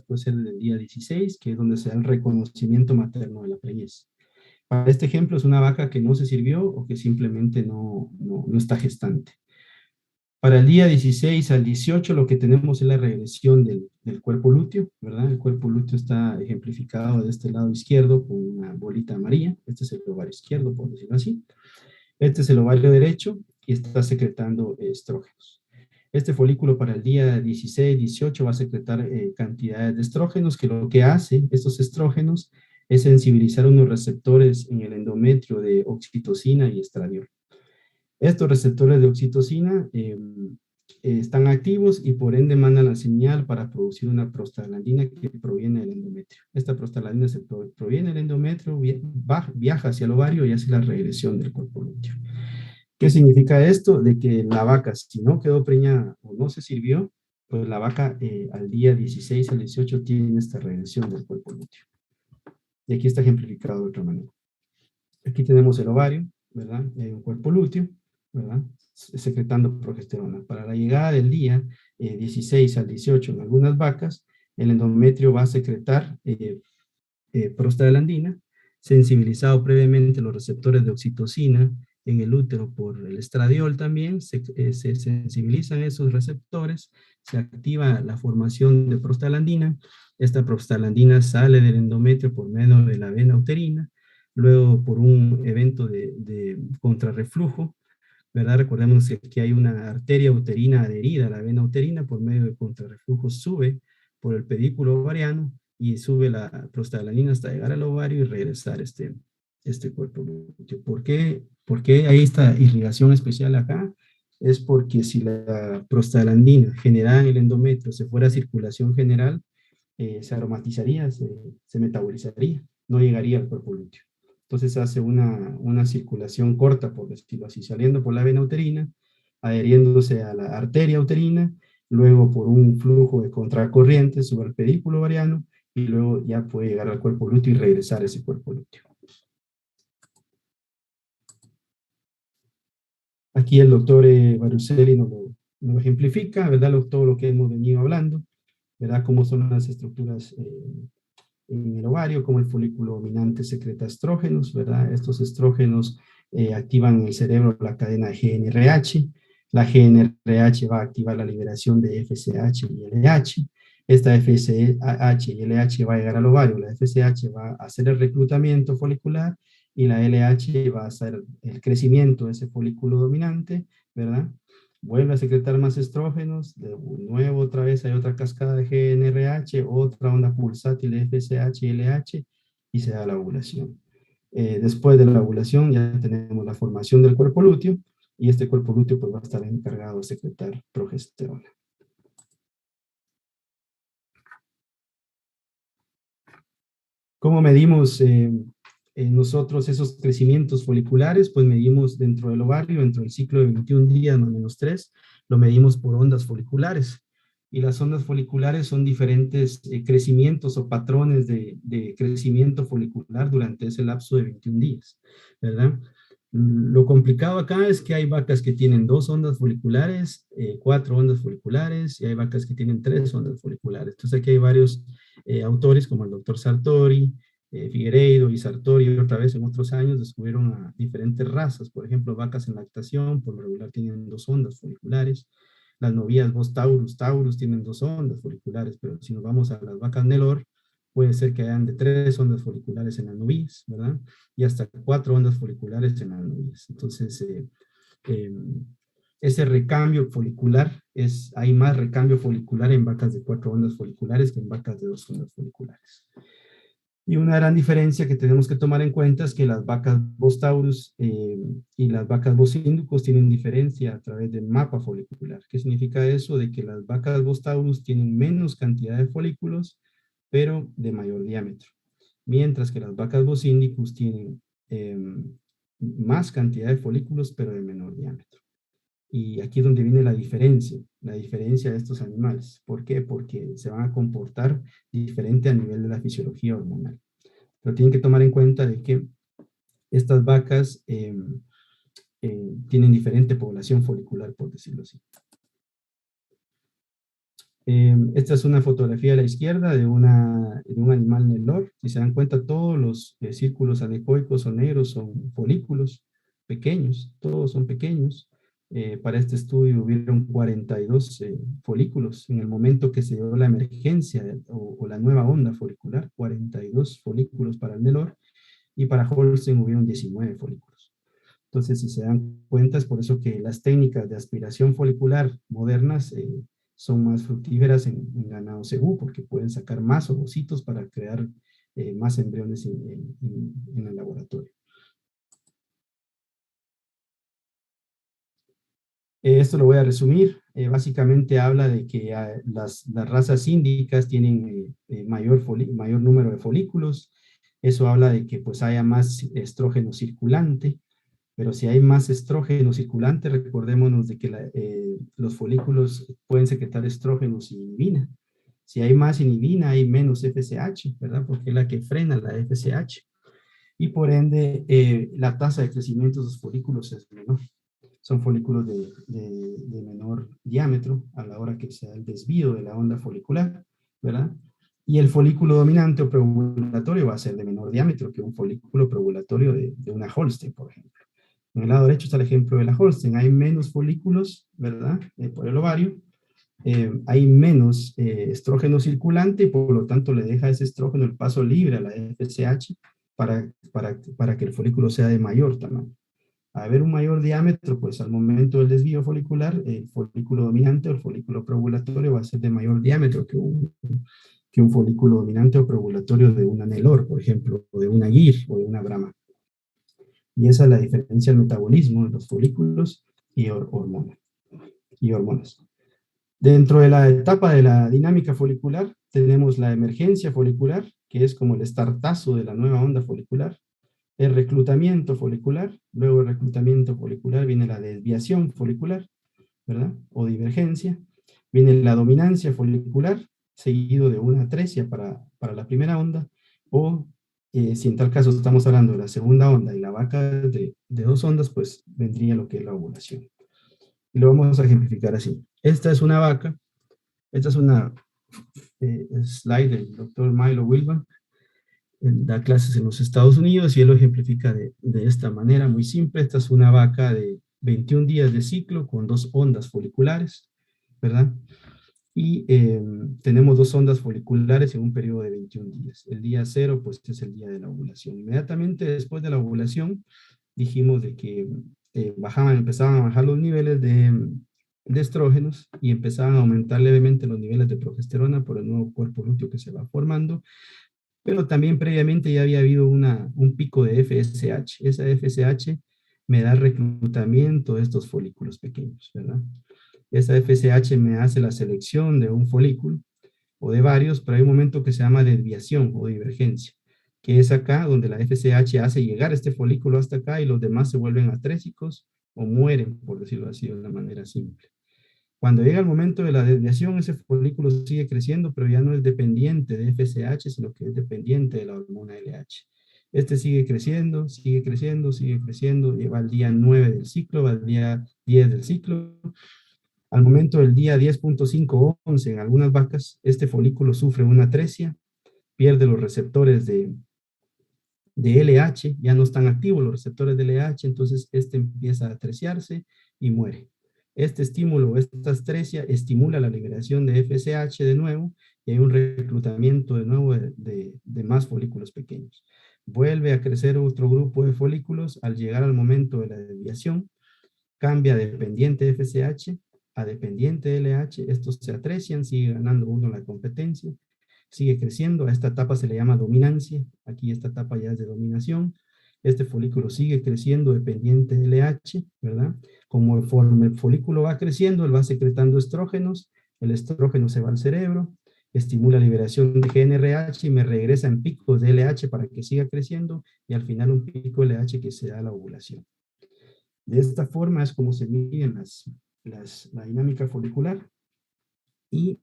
puede ser el día 16, que es donde se da el reconocimiento materno de la preñez. Para este ejemplo es una vaca que no se sirvió o que simplemente no está gestante. Para el día 16 al 18 lo que tenemos es la regresión del cuerpo lúteo, ¿verdad? El cuerpo lúteo está ejemplificado de este lado izquierdo con una bolita amarilla. Este es el ovario izquierdo, por decirlo así. Este es el ovario derecho y está secretando estrógenos. Este folículo para el día 16, 18 va a secretar cantidades de estrógenos, que lo que hace estos estrógenos es sensibilizar unos receptores en el endometrio de oxitocina y estradiol. Estos receptores de oxitocina están activos y por ende mandan la señal para producir una prostaglandina que proviene del endometrio. Esta prostaglandina proviene del endometrio, viaja hacia el ovario y hace la regresión del cuerpo lúteo. ¿Qué significa esto? De que la vaca, si no quedó preñada o no se sirvió, pues la vaca al día 16 al 18 tiene esta regresión del cuerpo lúteo. Y aquí está ejemplificado de otra manera. Aquí tenemos el ovario, ¿verdad? Y hay un cuerpo lúteo, ¿verdad? Secretando progesterona. Para la llegada del día 16 al 18 en algunas vacas, el endometrio va a secretar prostaglandina, sensibilizado previamente los receptores de oxitocina en el útero por el estradiol también, se sensibilizan esos receptores, se activa la formación de prostaglandina, esta prostaglandina sale del endometrio por medio de la vena uterina, luego por un evento de contrarreflujo, ¿verdad? Recordemos que hay una arteria uterina adherida a la vena uterina, por medio de contrarreflujo sube por el pedículo ovariano y sube la prostaglandina hasta llegar al ovario y regresar este cuerpo lúteo. ¿Por qué hay esta irrigación especial acá? Es porque si la prostaglandina generada en el endometrio se fuera a circulación general, se aromatizaría, se metabolizaría, no llegaría al cuerpo lúteo. Entonces hace una circulación corta, por decirlo así, saliendo por la vena uterina, adheriéndose a la arteria uterina, luego por un flujo de contracorriente sube al pedículo ovariano y luego ya puede llegar al cuerpo lúteo y regresar a ese cuerpo lúteo. Aquí el doctor Baruselli nos lo ejemplifica, ¿verdad? Todo lo que hemos venido hablando, ¿verdad? Cómo son las estructuras en el ovario, cómo el folículo dominante secreta estrógenos, ¿verdad? Estos estrógenos activan en el cerebro la cadena GNRH. La GNRH va a activar la liberación de FSH y LH. Esta FSH y LH va a llegar al ovario. La FSH va a hacer el reclutamiento folicular y la LH va a hacer el crecimiento de ese folículo dominante, ¿verdad? Vuelve a secretar más estrógenos, de nuevo otra vez hay otra cascada de GNRH, otra onda pulsátil FSH y LH y se da la ovulación. Después de la ovulación ya tenemos la formación del cuerpo lúteo y este cuerpo lúteo pues va a estar encargado de secretar progesterona. ¿Cómo medimos nosotros esos crecimientos foliculares? Pues medimos dentro del ovario, dentro del ciclo de 21 días más o menos 3, lo medimos por ondas foliculares. Y las ondas foliculares son diferentes crecimientos o patrones de crecimiento folicular durante ese lapso de 21 días, ¿verdad? Lo complicado acá es que hay vacas que tienen 2 ondas foliculares, 4 ondas foliculares, y hay vacas que tienen 3 ondas foliculares. Entonces aquí hay varios autores como el doctor Sartori, Figueiredo y Sartori otra vez en otros años descubrieron a diferentes razas. Por ejemplo, vacas en lactación, por lo regular tienen 2 ondas foliculares. Las novillas Bos Taurus tienen 2 ondas foliculares, pero si nos vamos a las vacas Nelor, puede ser que hayan de 3 ondas foliculares en las novillas, ¿verdad? Y hasta 4 ondas foliculares en las novillas. Entonces, ese recambio folicular, hay más recambio folicular en vacas de 4 ondas foliculares que en vacas de 2 ondas foliculares. Y una gran diferencia que tenemos que tomar en cuenta es que las vacas Bos taurus y las vacas Bos indicus tienen diferencia a través del mapa folicular. ¿Qué significa eso? De que las vacas Bos taurus tienen menos cantidad de folículos, pero de mayor diámetro. Mientras que las vacas Bos indicus tienen más cantidad de folículos, pero de menor diámetro. Y aquí es donde viene la diferencia de estos animales. ¿Por qué? Porque se van a comportar diferente a nivel de la fisiología hormonal. Pero tienen que tomar en cuenta de que estas vacas tienen diferente población folicular, por decirlo así. Esta es una fotografía a la izquierda de un animal Nelor. Si se dan cuenta, todos los círculos anecoicos o negros son folículos pequeños, todos son pequeños. Para este estudio hubieron 42 folículos en el momento que se dio la emergencia o la nueva onda folicular, 42 folículos para el Nelor, y para Holstein hubieron 19 folículos. Entonces, si se dan cuenta, es por eso que las técnicas de aspiración folicular modernas son más fructíferas en ganado cebú, porque pueden sacar más ovocitos para crear más embriones en el laboratorio. Esto lo voy a resumir. Básicamente habla de que las razas índicas tienen mayor número de folículos. Eso habla de que pues haya más estrógeno circulante. Pero si hay más estrógeno circulante, recordémonos de que los folículos pueden secretar estrógenos y inhibina. Si hay más inhibina, hay menos FSH, ¿verdad? Porque es la que frena la FSH. Y por ende, la tasa de crecimiento de los folículos es menor. Son folículos de menor diámetro a la hora que se da el desvío de la onda folicular, ¿verdad? Y el folículo dominante o preovulatorio va a ser de menor diámetro que un folículo preovulatorio de una Holstein, por ejemplo. En el lado derecho está el ejemplo de la Holstein. Hay menos folículos, ¿verdad? Por el ovario. Hay menos estrógeno circulante y por lo tanto le deja ese estrógeno el paso libre a la FSH para que el folículo sea de mayor tamaño. A haber un mayor diámetro, pues al momento del desvío folicular, el folículo dominante o el folículo preovulatorio va a ser de mayor diámetro que un folículo dominante o preovulatorio de una Nelor, por ejemplo, o de una Gir o de una Brahma. Y esa es la diferencia del metabolismo de los folículos y hormonas. Dentro de la etapa de la dinámica folicular, tenemos la emergencia folicular, que es como el estartazo de la nueva onda folicular, el reclutamiento folicular, luego el reclutamiento folicular viene la desviación folicular, ¿verdad? O divergencia, viene la dominancia folicular, seguido de una atresia para la primera onda, o si en tal caso estamos hablando de la segunda onda y la vaca de 2 ondas, pues vendría lo que es la ovulación. Y lo vamos a ejemplificar así. Esta es una vaca, esta es una slide del doctor Milo Wilbank, él da clases en los Estados Unidos y él lo ejemplifica de esta manera muy simple. Esta es una vaca de 21 días de ciclo con 2 ondas foliculares, ¿verdad? Y tenemos 2 ondas foliculares en un periodo de 21 días. El día 0, pues es el día de la ovulación. Inmediatamente después de la ovulación, dijimos de que empezaban a bajar los niveles de estrógenos y empezaban a aumentar levemente los niveles de progesterona por el nuevo cuerpo lúteo que se va formando, pero también previamente ya había habido un pico de FSH. Esa FSH me da reclutamiento de estos folículos pequeños, ¿verdad? Esa FSH me hace la selección de un folículo o de varios, pero hay un momento que se llama desviación o divergencia, que es acá donde la FSH hace llegar este folículo hasta acá y los demás se vuelven atrésicos o mueren, por decirlo así de una manera simple. Cuando llega el momento de la desviación, ese folículo sigue creciendo, pero ya no es dependiente de FSH, sino que es dependiente de la hormona LH. Este sigue creciendo, sigue creciendo, sigue creciendo, y va al día 9 del ciclo, va al día 10 del ciclo. Al momento del día 10.5 o 11, en algunas vacas, este folículo sufre una atresia, pierde los receptores de LH, ya no están activos los receptores de LH, entonces este empieza a atresiarse y muere. Este estímulo, esta atresia, estimula la liberación de FSH de nuevo y hay un reclutamiento de nuevo de más folículos pequeños. Vuelve a crecer otro grupo de folículos al llegar al momento de la desviación, cambia de dependiente de FSH a dependiente de LH, estos se atresian, sigue ganando uno la competencia, sigue creciendo, a esta etapa se le llama dominancia, aquí esta etapa ya es de dominación, este folículo sigue creciendo dependiente de LH, ¿verdad? Conforme el folículo va creciendo, él va secretando estrógenos, el estrógeno se va al cerebro, estimula la liberación de GnRH y me regresa en picos de LH para que siga creciendo y al final un pico de LH que se da a la ovulación. De esta forma es como se miden la dinámica folicular. Y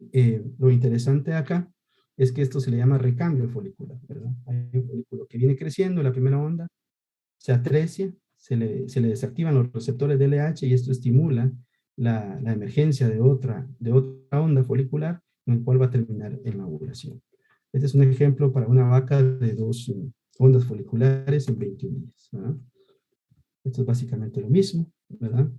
lo interesante acá es que esto se le llama recambio folicular, ¿verdad? Hay un folículo que viene creciendo en la primera onda, se atrecia, se le desactivan los receptores de LH y esto estimula la emergencia de otra onda folicular, en el cual va a terminar en la ovulación. Este es un ejemplo para una vaca de 2 ondas foliculares en 21 días, ¿verdad? Esto es básicamente lo mismo, ¿verdad?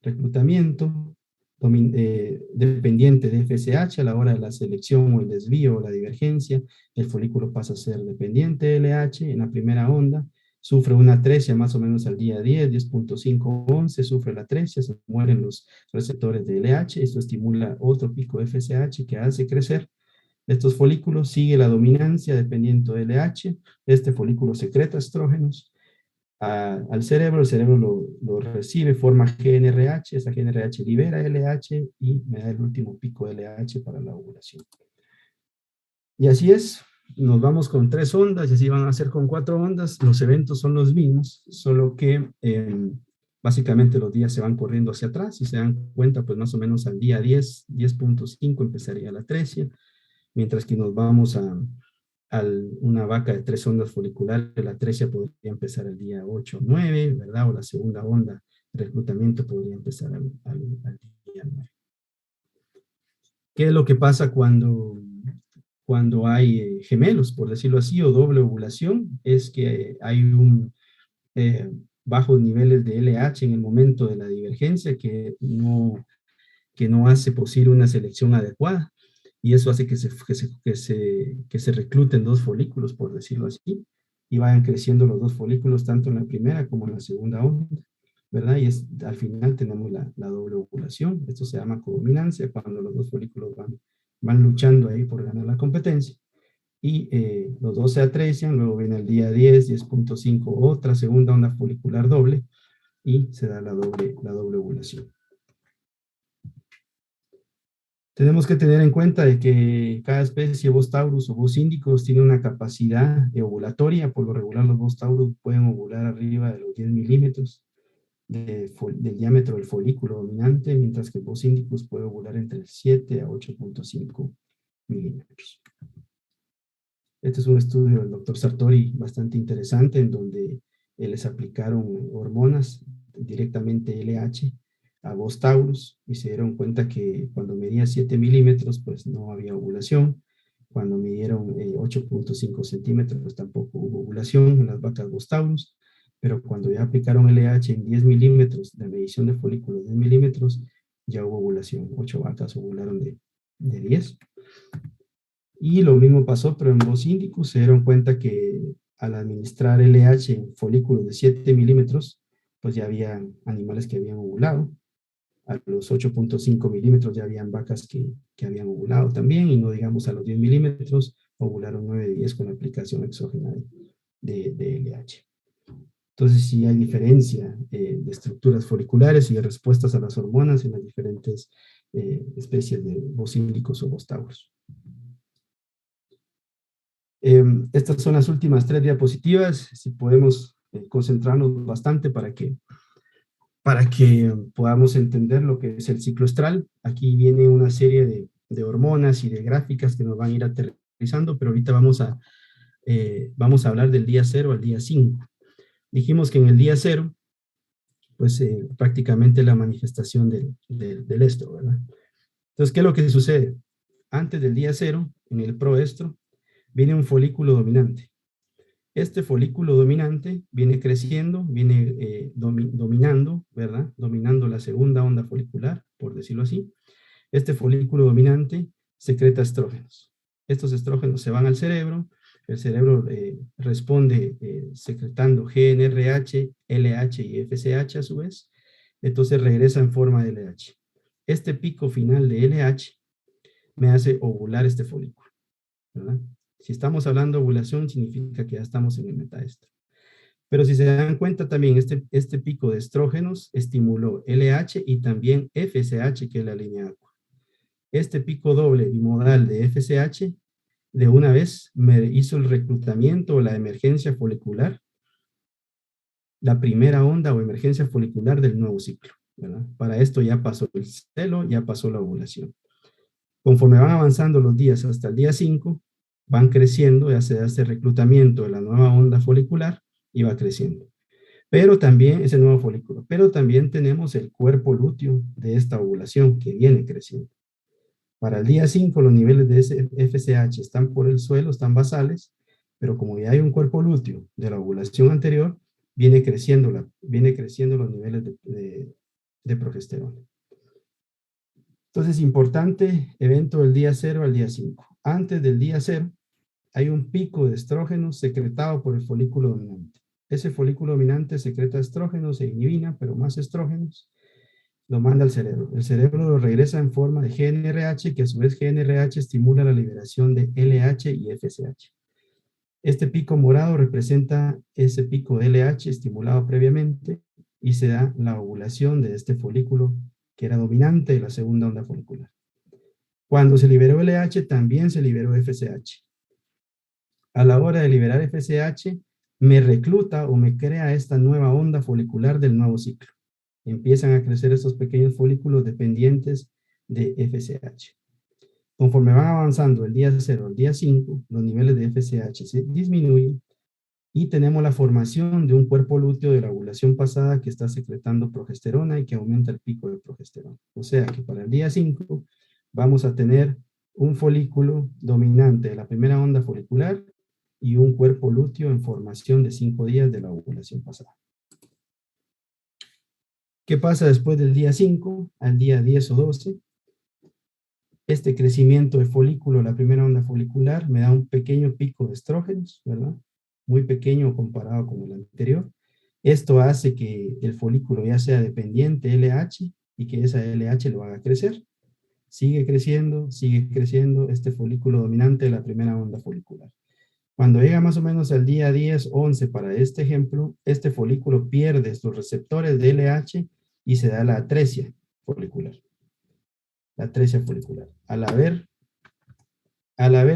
Reclutamiento, dependiente de FSH a la hora de la selección o el desvío o la divergencia, el folículo pasa a ser dependiente de LH en la primera onda, sufre una atresia más o menos al día 10, 10.5, 11, sufre la atresia, se mueren los receptores de LH, esto estimula otro pico de FSH que hace crecer estos folículos, sigue la dominancia dependiente de LH, este folículo secreta estrógenos, al cerebro, el cerebro lo recibe, forma GnRH, esa GnRH libera LH y me da el último pico de LH para la ovulación. Y así es, nos vamos con 3 ondas y así van a ser con 4 ondas, los eventos son los mismos, solo que básicamente los días se van corriendo hacia atrás, si se dan cuenta, pues más o menos al día 10, 10.5 empezaría la atresia, mientras que nos vamos a una vaca de 3 ondas foliculares, la atresia podría empezar el día 8 o 9, ¿verdad? O la segunda onda de reclutamiento podría empezar al día 9. ¿Qué es lo que pasa cuando hay gemelos, por decirlo así, o doble ovulación? Es que hay bajos niveles de LH en el momento de la divergencia que no hace posible una selección adecuada. Y eso hace que se recluten 2 folículos, por decirlo así, y vayan creciendo los 2 folículos, tanto en la primera como en la segunda onda, ¿verdad? Y al final tenemos la doble ovulación. Esto se llama codominancia, cuando los 2 folículos van luchando ahí por ganar la competencia. Y los 2 se atrecian, luego viene el día 10, 10.5, otra segunda onda folicular doble, y se da la doble ovulación. Tenemos que tener en cuenta de que cada especie, Bos taurus o Bos indicus, tiene una capacidad ovulatoria. Por lo regular, los Bos taurus pueden ovular arriba de los 10 milímetros del diámetro del folículo dominante, mientras que el Bos indicus puede ovular entre el 7 a 8.5 milímetros. Este es un estudio del doctor Sartori bastante interesante, en donde les aplicaron hormonas directamente LH a Bos taurus y se dieron cuenta que cuando medía 7 milímetros pues no había ovulación, cuando midieron 8.5 centímetros pues tampoco hubo ovulación en las vacas Bos taurus, pero cuando ya aplicaron LH en 10 milímetros de medición de folículos 10 milímetros ya hubo ovulación, 8 vacas ovularon de 10. Y lo mismo pasó, pero en Bos indicus se dieron cuenta que al administrar LH en folículos de 7 milímetros, pues ya había animales que habían ovulado. A los 8.5 milímetros ya habían vacas que habían ovulado también, y no digamos a los 10 milímetros, ovularon 9 de 10 con la aplicación exógena de LH. Entonces sí hay diferencia de estructuras foliculares y de respuestas a las hormonas en las diferentes especies de Bos indicus o Bos taurus. Estas son las últimas 3 diapositivas, si podemos concentrarnos bastante para que podamos entender lo que es el ciclo estral. Aquí viene una serie de hormonas y de gráficas que nos van a ir aterrizando, pero ahorita vamos a hablar del día 0 al día 5. Dijimos que en el día 0, pues prácticamente la manifestación del estro, ¿verdad? Entonces, ¿qué es lo que sucede? Antes del día 0, en el proestro, viene un folículo dominante. Este folículo dominante viene creciendo, viene dominando, ¿verdad? Dominando la segunda onda folicular, por decirlo así. Este folículo dominante secreta estrógenos. Estos estrógenos se van al cerebro, el cerebro responde secretando GnRH, LH y FSH a su vez, entonces regresa en forma de LH. Este pico final de LH me hace ovular este folículo, ¿verdad? Si estamos hablando de ovulación, significa que ya estamos en el metaestro. Pero si se dan cuenta también, este pico de estrógenos estimuló LH y también FSH, que es la línea aqua. Este pico doble bimodal de FSH, de una vez me hizo el reclutamiento o la emergencia folicular, la primera onda o emergencia folicular del nuevo ciclo, ¿verdad? Para esto ya pasó el celo, ya pasó la ovulación. Conforme van avanzando los días hasta el día 5, van creciendo, ya se da este reclutamiento de la nueva onda folicular y va creciendo. Pero también, ese nuevo folículo, pero también tenemos el cuerpo lúteo de esta ovulación que viene creciendo. Para el día 5 los niveles de ese FSH están por el suelo, están basales, pero como ya hay un cuerpo lúteo de la ovulación anterior, viene creciendo los niveles de progesterona. Entonces, importante evento del día 0 al día 5. Antes del día 0, hay un pico de estrógenos secretado por el folículo dominante. Ese folículo dominante secreta estrógenos e inhibina, pero más estrógenos, lo manda al cerebro. El cerebro lo regresa en forma de GNRH, que a su vez GNRH estimula la liberación de LH y FSH. Este pico morado representa ese pico de LH estimulado previamente y se da la ovulación de este folículo que era dominante de la segunda onda folicular. Cuando se liberó LH, también se liberó FSH. A la hora de liberar FSH, me recluta o me crea esta nueva onda folicular del nuevo ciclo. Empiezan a crecer estos pequeños folículos dependientes de FSH. Conforme van avanzando el día 0 al día 5, los niveles de FSH se disminuyen y tenemos la formación de un cuerpo lúteo de la ovulación pasada que está secretando progesterona y que aumenta el pico de progesterona. O sea que para el día 5 vamos a tener un folículo dominante de la primera onda folicular y un cuerpo lúteo en formación de 5 días de la ovulación pasada. ¿Qué pasa después del día 5 al día 10 o 12? Este crecimiento de folículo, la primera onda folicular, me da un pequeño pico de estrógenos, ¿verdad? Muy pequeño comparado con el anterior. Esto hace que el folículo ya sea dependiente LH y que esa LH lo haga crecer. Sigue creciendo este folículo dominante de la primera onda folicular. Cuando llega más o menos al día 10, 11 para este ejemplo, este folículo pierde estos receptores de LH y se da la atresia folicular. La atresia folicular. Al haber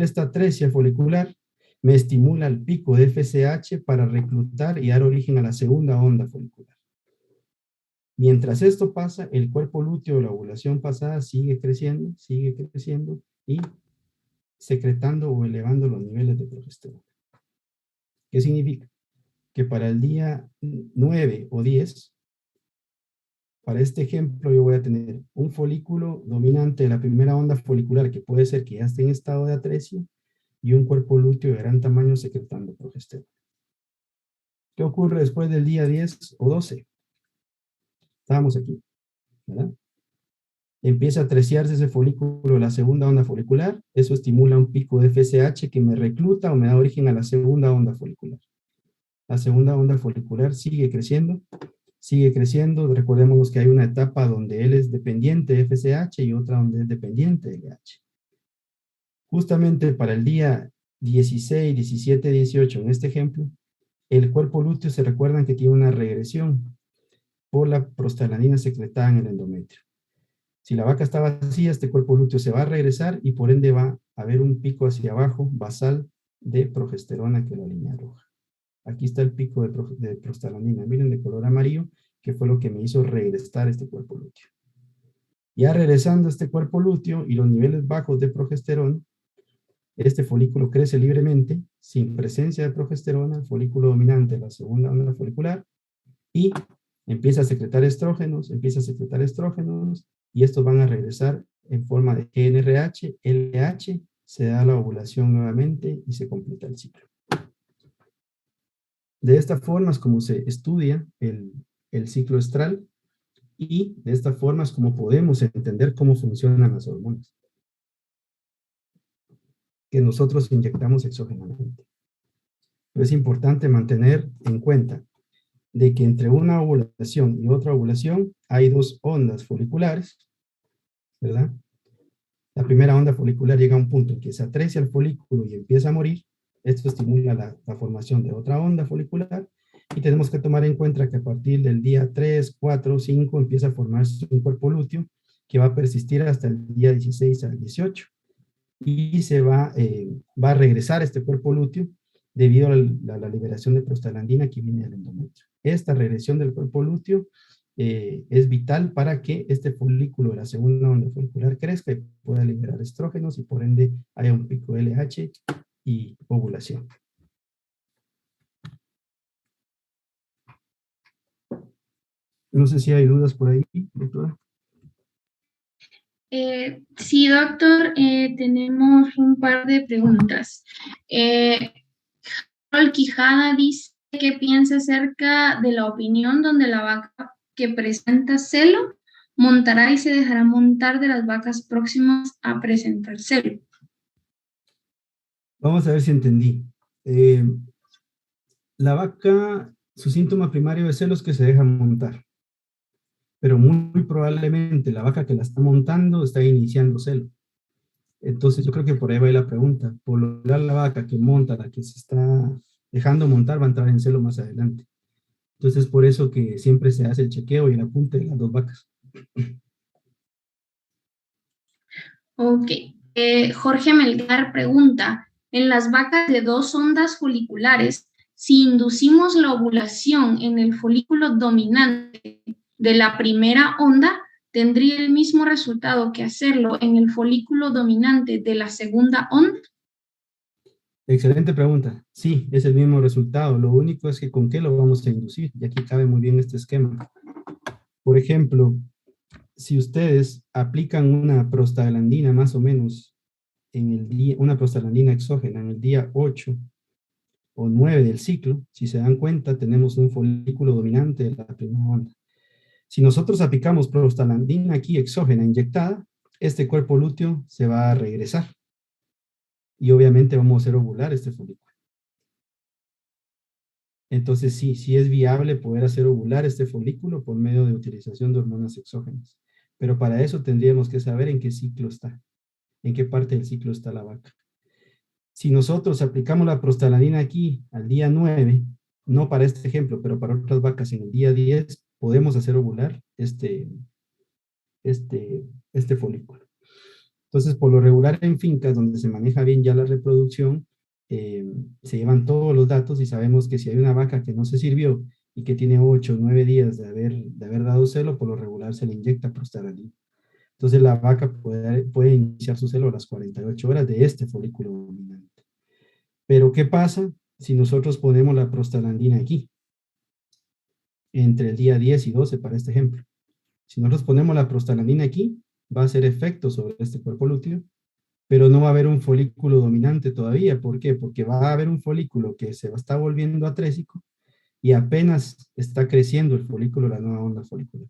esta atresia folicular, me estimula el pico de FSH para reclutar y dar origen a la segunda onda folicular. Mientras esto pasa, el cuerpo lúteo de la ovulación pasada sigue creciendo y secretando o elevando los niveles de progesterona. ¿Qué significa? Que para el día 9 o 10, para este ejemplo yo voy a tener un folículo dominante de la primera onda folicular, que puede ser que ya esté en estado de atresia, y un cuerpo lúteo de gran tamaño secretando progesterona. ¿Qué ocurre después del día 10 o 12? Estábamos aquí, ¿verdad? Empieza a treciarse ese folículo de la segunda onda folicular, eso estimula un pico de FSH que me recluta o me da origen a la segunda onda folicular. La segunda onda folicular sigue creciendo, recordemos que hay una etapa donde él es dependiente de FSH y otra donde es dependiente de LH. Justamente para el día 16, 17, 18, en este ejemplo, el cuerpo lúteo se recuerdan que tiene una regresión por la prostaglandina secretada en el endometrio. Si la vaca está vacía, este cuerpo lúteo se va a regresar y por ende va a haber un pico hacia abajo basal de progesterona, que es la línea roja. Aquí está el pico de prostaglandina, miren, de color amarillo, que fue lo que me hizo regresar este cuerpo lúteo. Ya regresando este cuerpo lúteo y los niveles bajos de progesterona, este folículo crece libremente, sin presencia de progesterona, el folículo dominante de la segunda onda folicular, y empieza a secretar estrógenos, y estos van a regresar en forma de GNRH, LH, se da la ovulación nuevamente y se completa el ciclo. De esta forma es como se estudia el ciclo estral, y de esta forma es como podemos entender cómo funcionan las hormonas que nosotros inyectamos exógenamente. Pero es importante mantener en cuenta de que entre una ovulación y otra ovulación hay dos ondas foliculares, ¿verdad? La primera onda folicular llega a un punto en que se atrecia el folículo y empieza a morir, esto estimula la formación de otra onda folicular, y tenemos que tomar en cuenta que a partir del día 3, 4, 5 empieza a formarse un cuerpo lúteo que va a persistir hasta el día 16 al 18, y va a regresar este cuerpo lúteo debido a la liberación de prostaglandina que viene del endometrio. Esta regresión del cuerpo lúteo es vital para que este folículo de la segunda onda folicular crezca y pueda liberar estrógenos y por ende haya un pico LH y ovulación. No sé si hay dudas por ahí, doctora. Sí, doctor, tenemos un par de preguntas. Harold Quijada dice que piensa acerca de la opinión donde la vaca que presenta celo montará y se dejará montar de las vacas próximas a presentar celo. Vamos a ver si entendí. La vaca, su síntoma primario de celo es que se deja montar, pero muy probablemente la vaca que la está montando está iniciando celo. Entonces yo creo que por ahí va la pregunta. Por lo general la vaca que monta, la que se está dejando montar, va a entrar en celo más adelante. Entonces por eso que siempre se hace el chequeo y el apunte de las dos vacas. Ok. Jorge Melgar pregunta, en las vacas de 2 ondas foliculares, si inducimos la ovulación en el folículo dominante de la primera onda, ¿tendría el mismo resultado que hacerlo en el folículo dominante de la segunda onda? Excelente pregunta. Sí, es el mismo resultado. Lo único es que con qué lo vamos a inducir. Y aquí cabe muy bien este esquema. Por ejemplo, si ustedes aplican una prostaglandina más o menos en el día, una prostaglandina exógena en el día 8 o 9 del ciclo, si se dan cuenta, tenemos un folículo dominante de la primera onda. Si nosotros aplicamos prostaglandina aquí exógena inyectada, este cuerpo lúteo se va a regresar. Y obviamente vamos a hacer ovular este folículo. Entonces sí es viable poder hacer ovular este folículo por medio de utilización de hormonas exógenas. Pero para eso tendríamos que saber en qué ciclo está, en qué parte del ciclo está la vaca. Si nosotros aplicamos la prostaglandina aquí al día 9, no para este ejemplo, pero para otras vacas en el día 10, podemos hacer ovular este folículo. Entonces, por lo regular en fincas donde se maneja bien ya la reproducción, se llevan todos los datos y sabemos que si hay una vaca que no se sirvió y que tiene 8 o 9 días de haber dado celo, por lo regular se le inyecta prostaglandina. Entonces la vaca puede iniciar su celo a las 48 horas de este folículo dominante. Pero ¿qué pasa si nosotros ponemos la prostaglandina aquí? Entre el día 10 y 12 para este ejemplo. Si nosotros ponemos la prostaglandina aquí, va a hacer efecto sobre este cuerpo lúteo, pero no va a haber un folículo dominante todavía. ¿Por qué? Porque va a haber un folículo que se está volviendo atrésico y apenas está creciendo el folículo, la nueva onda folicular.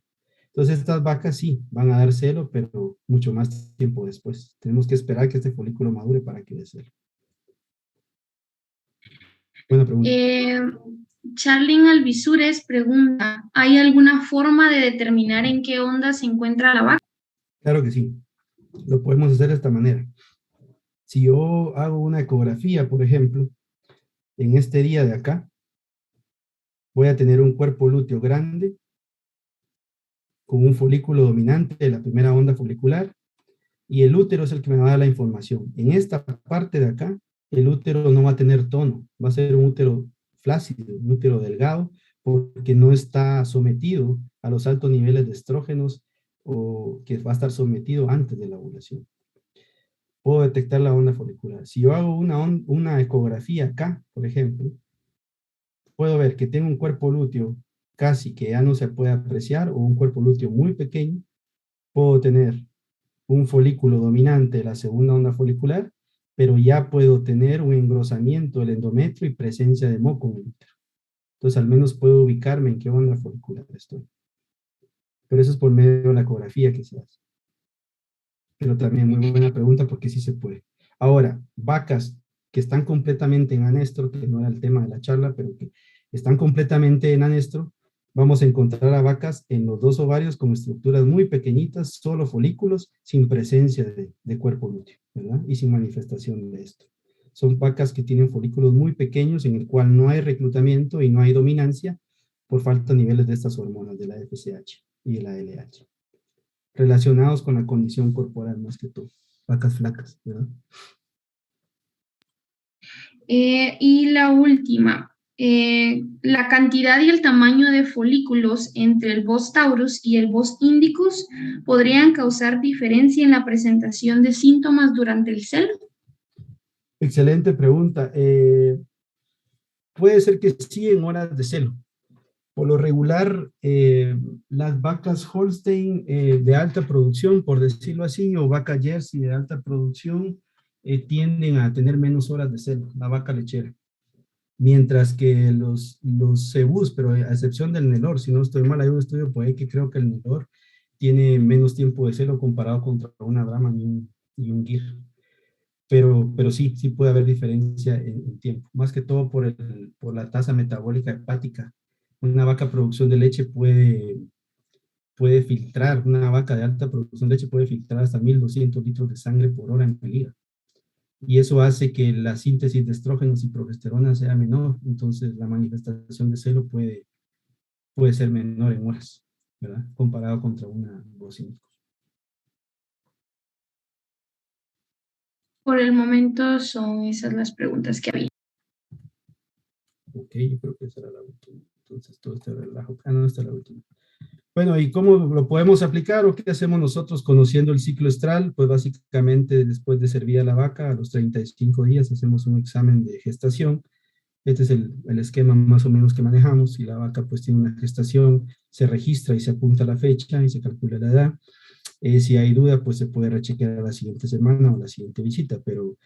Entonces estas vacas sí van a dar celo, pero mucho más tiempo después. Tenemos que esperar que este folículo madure para que dé celo. Buena pregunta. Charlene Alvisures pregunta, ¿hay alguna forma de determinar en qué onda se encuentra la vaca? Claro que sí. Lo podemos hacer de esta manera. Si yo hago una ecografía, por ejemplo, en este día de acá, voy a tener un cuerpo lúteo grande con un folículo dominante de la primera onda folicular y el útero es el que me va a dar la información. En esta parte de acá, el útero no va a tener tono, va a ser un útero flácido, un útero delgado, porque no está sometido a los altos niveles de estrógenos o que va a estar sometido antes de la ovulación. Puedo detectar la onda folicular. Si yo hago una ecografía acá, por ejemplo, puedo ver que tengo un cuerpo lúteo casi que ya no se puede apreciar o un cuerpo lúteo muy pequeño. Puedo tener un folículo dominante de la segunda onda folicular, pero ya puedo tener un engrosamiento del endometrio y presencia de moco en el útero. Entonces al menos puedo ubicarme en qué onda folicular estoy. Pero eso es por medio de la ecografía que se hace. Pero también muy buena pregunta porque sí se puede. Ahora, vacas que están completamente en anestro, que no era el tema de la charla, pero que están completamente en anestro, vamos a encontrar a vacas en los dos ovarios con estructuras muy pequeñitas, solo folículos, sin presencia de cuerpo lúteo, ¿verdad? Y sin manifestación de esto. Son vacas que tienen folículos muy pequeños en el cual no hay reclutamiento y no hay dominancia por falta de niveles de estas hormonas, de la FSH y de la LH, relacionados con la condición corporal más que todo. Vacas flacas, ¿verdad? Y la última, la cantidad y el tamaño de folículos entre el Bos taurus y el Bos indicus podrían causar diferencia en la presentación de síntomas durante el celo. Excelente pregunta. Puede ser que sí en horas de celo. Por lo regular, las vacas Holstein de alta producción, por decirlo así, o vaca Jersey de alta producción, tienden a tener menos horas de celo, la vaca lechera. Mientras que los cebús, pero a excepción del Nelor, si no estoy mal, hay un estudio por ahí que creo que el Nelor tiene menos tiempo de celo comparado contra una Brahman y un Gir. Pero sí, sí puede haber diferencia en tiempo, más que todo por la tasa metabólica hepática. Una vaca producción de leche puede filtrar, una vaca de alta producción de leche puede filtrar hasta 1.200 litros de sangre por hora en el hígado. Y eso hace que la síntesis de estrógenos y progesterona sea menor, entonces la manifestación de celo puede ser menor en horas, ¿verdad? Comparado contra una bocina. Por el momento son esas las preguntas que había. Ok, yo creo que esa era la última. Entonces todo este relajo. Ah, no, esta es la última. Bueno, ¿y cómo lo podemos aplicar o qué hacemos nosotros conociendo el ciclo estral? Pues básicamente después de servir a la vaca, a los 35 días hacemos un examen de gestación. Este es el esquema más o menos que manejamos. Si la vaca pues tiene una gestación, se registra y se apunta la fecha y se calcula la edad. Si hay duda, pues se puede rechequear a la siguiente semana o la siguiente visita, pero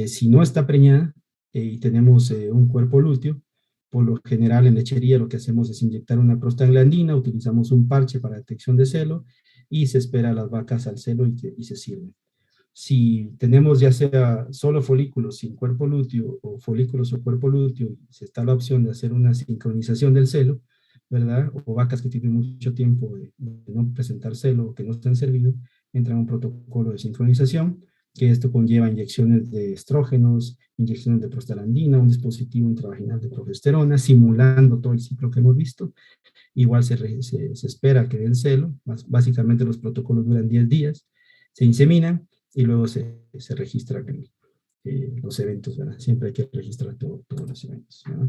si no está preñada y tenemos un cuerpo lúteo, por lo general en lechería lo que hacemos es inyectar una prostaglandina, utilizamos un parche para detección de celo y se espera a las vacas al celo y se sirve. Si tenemos ya sea solo folículos sin cuerpo lúteo o folículos o cuerpo lúteo, se está la opción de hacer una sincronización del celo, ¿verdad? O vacas que tienen mucho tiempo de no presentar celo o que no están servidos, entra un protocolo de sincronización, que esto conlleva inyecciones de estrógenos, inyecciones de prostaglandina, un dispositivo intravaginal de progesterona, simulando todo el ciclo que hemos visto. Igual se espera que den celo, básicamente los protocolos duran 10 días, se inseminan y luego se registran los eventos, ¿verdad? Siempre hay que registrar todos los eventos, ¿verdad?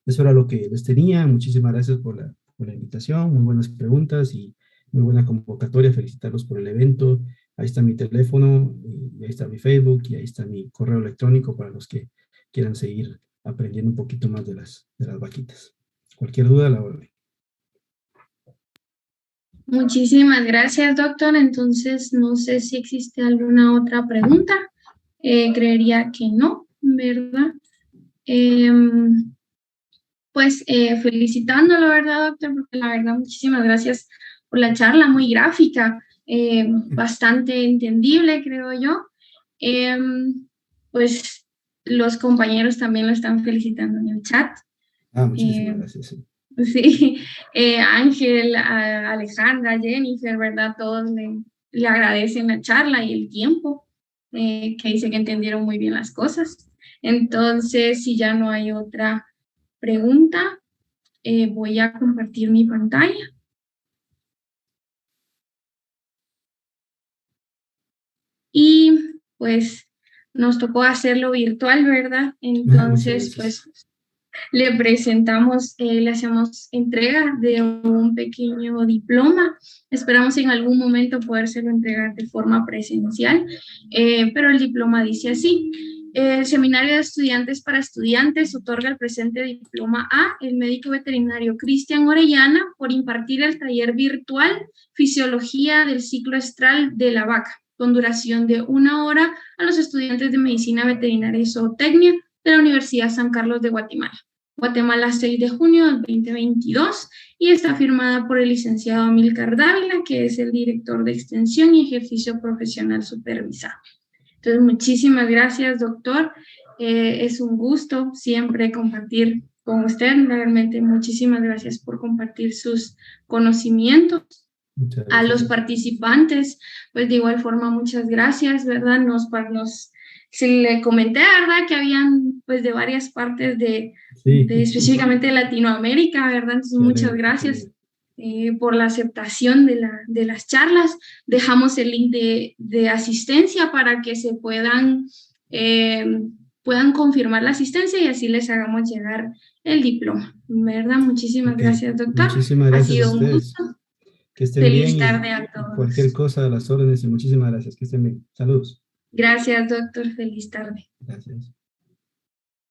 Eso era lo que les tenía. Muchísimas gracias por la invitación, muy buenas preguntas y muy buena convocatoria. Felicitarlos por el evento. Ahí está mi teléfono, y ahí está mi Facebook y ahí está mi correo electrónico para los que quieran seguir aprendiendo un poquito más de las vaquitas. Cualquier duda, la orden. Muchísimas gracias, doctor. Entonces, no sé si existe alguna otra pregunta. Creería que no, ¿verdad? Pues felicitándolo, ¿verdad, doctor? Porque la verdad, muchísimas gracias por la charla, muy gráfica, bastante entendible, creo yo. Pues los compañeros también lo están felicitando en el chat. Muchísimas gracias. Sí. Sí, Ángel, Alejandra, Jennifer, ¿verdad? Todos le agradecen la charla y el tiempo, que dice que entendieron muy bien las cosas. Entonces, si ya no hay otra pregunta, voy a compartir mi pantalla. Y pues nos tocó hacerlo virtual, ¿verdad? Entonces, pues le presentamos, le hacemos entrega de un pequeño diploma. Esperamos en algún momento podérselo entregar de forma presencial, pero el diploma dice así: el Seminario de Estudiantes para Estudiantes otorga el presente diploma a el médico veterinario Cristian Orellana por impartir el taller virtual Fisiología del ciclo estral de la vaca, con duración de 1 hora, a los estudiantes de Medicina Veterinaria y Zootecnia de la Universidad San Carlos de Guatemala. Guatemala, 6 de junio del 2022, y está firmada por el licenciado Amílcar Dávila, que es el director de Extensión y Ejercicio Profesional Supervisado. Entonces, muchísimas gracias, doctor. Es un gusto siempre compartir con usted. Realmente muchísimas gracias por compartir sus conocimientos. Muchas A los gracias. participantes, pues de igual forma, muchas gracias, ¿verdad? Se le comenté, ¿verdad? Que habían, pues, de varias partes Sí, específicamente de Latinoamérica, ¿verdad? Entonces, qué muchas alegre, qué gracias alegre. por la aceptación de las charlas. Dejamos el link de asistencia para que se eh, puedan confirmar la asistencia y así les hagamos llegar el diploma, ¿verdad? Muchísimas Ok, gracias, doctor. muchísimas Ha gracias a sido un ustedes. gusto. Que estén bien Feliz tarde a y cualquier todos. cosa a las órdenes y muchísimas gracias. Que estén bien. Saludos. Gracias, doctor. Feliz tarde. Gracias.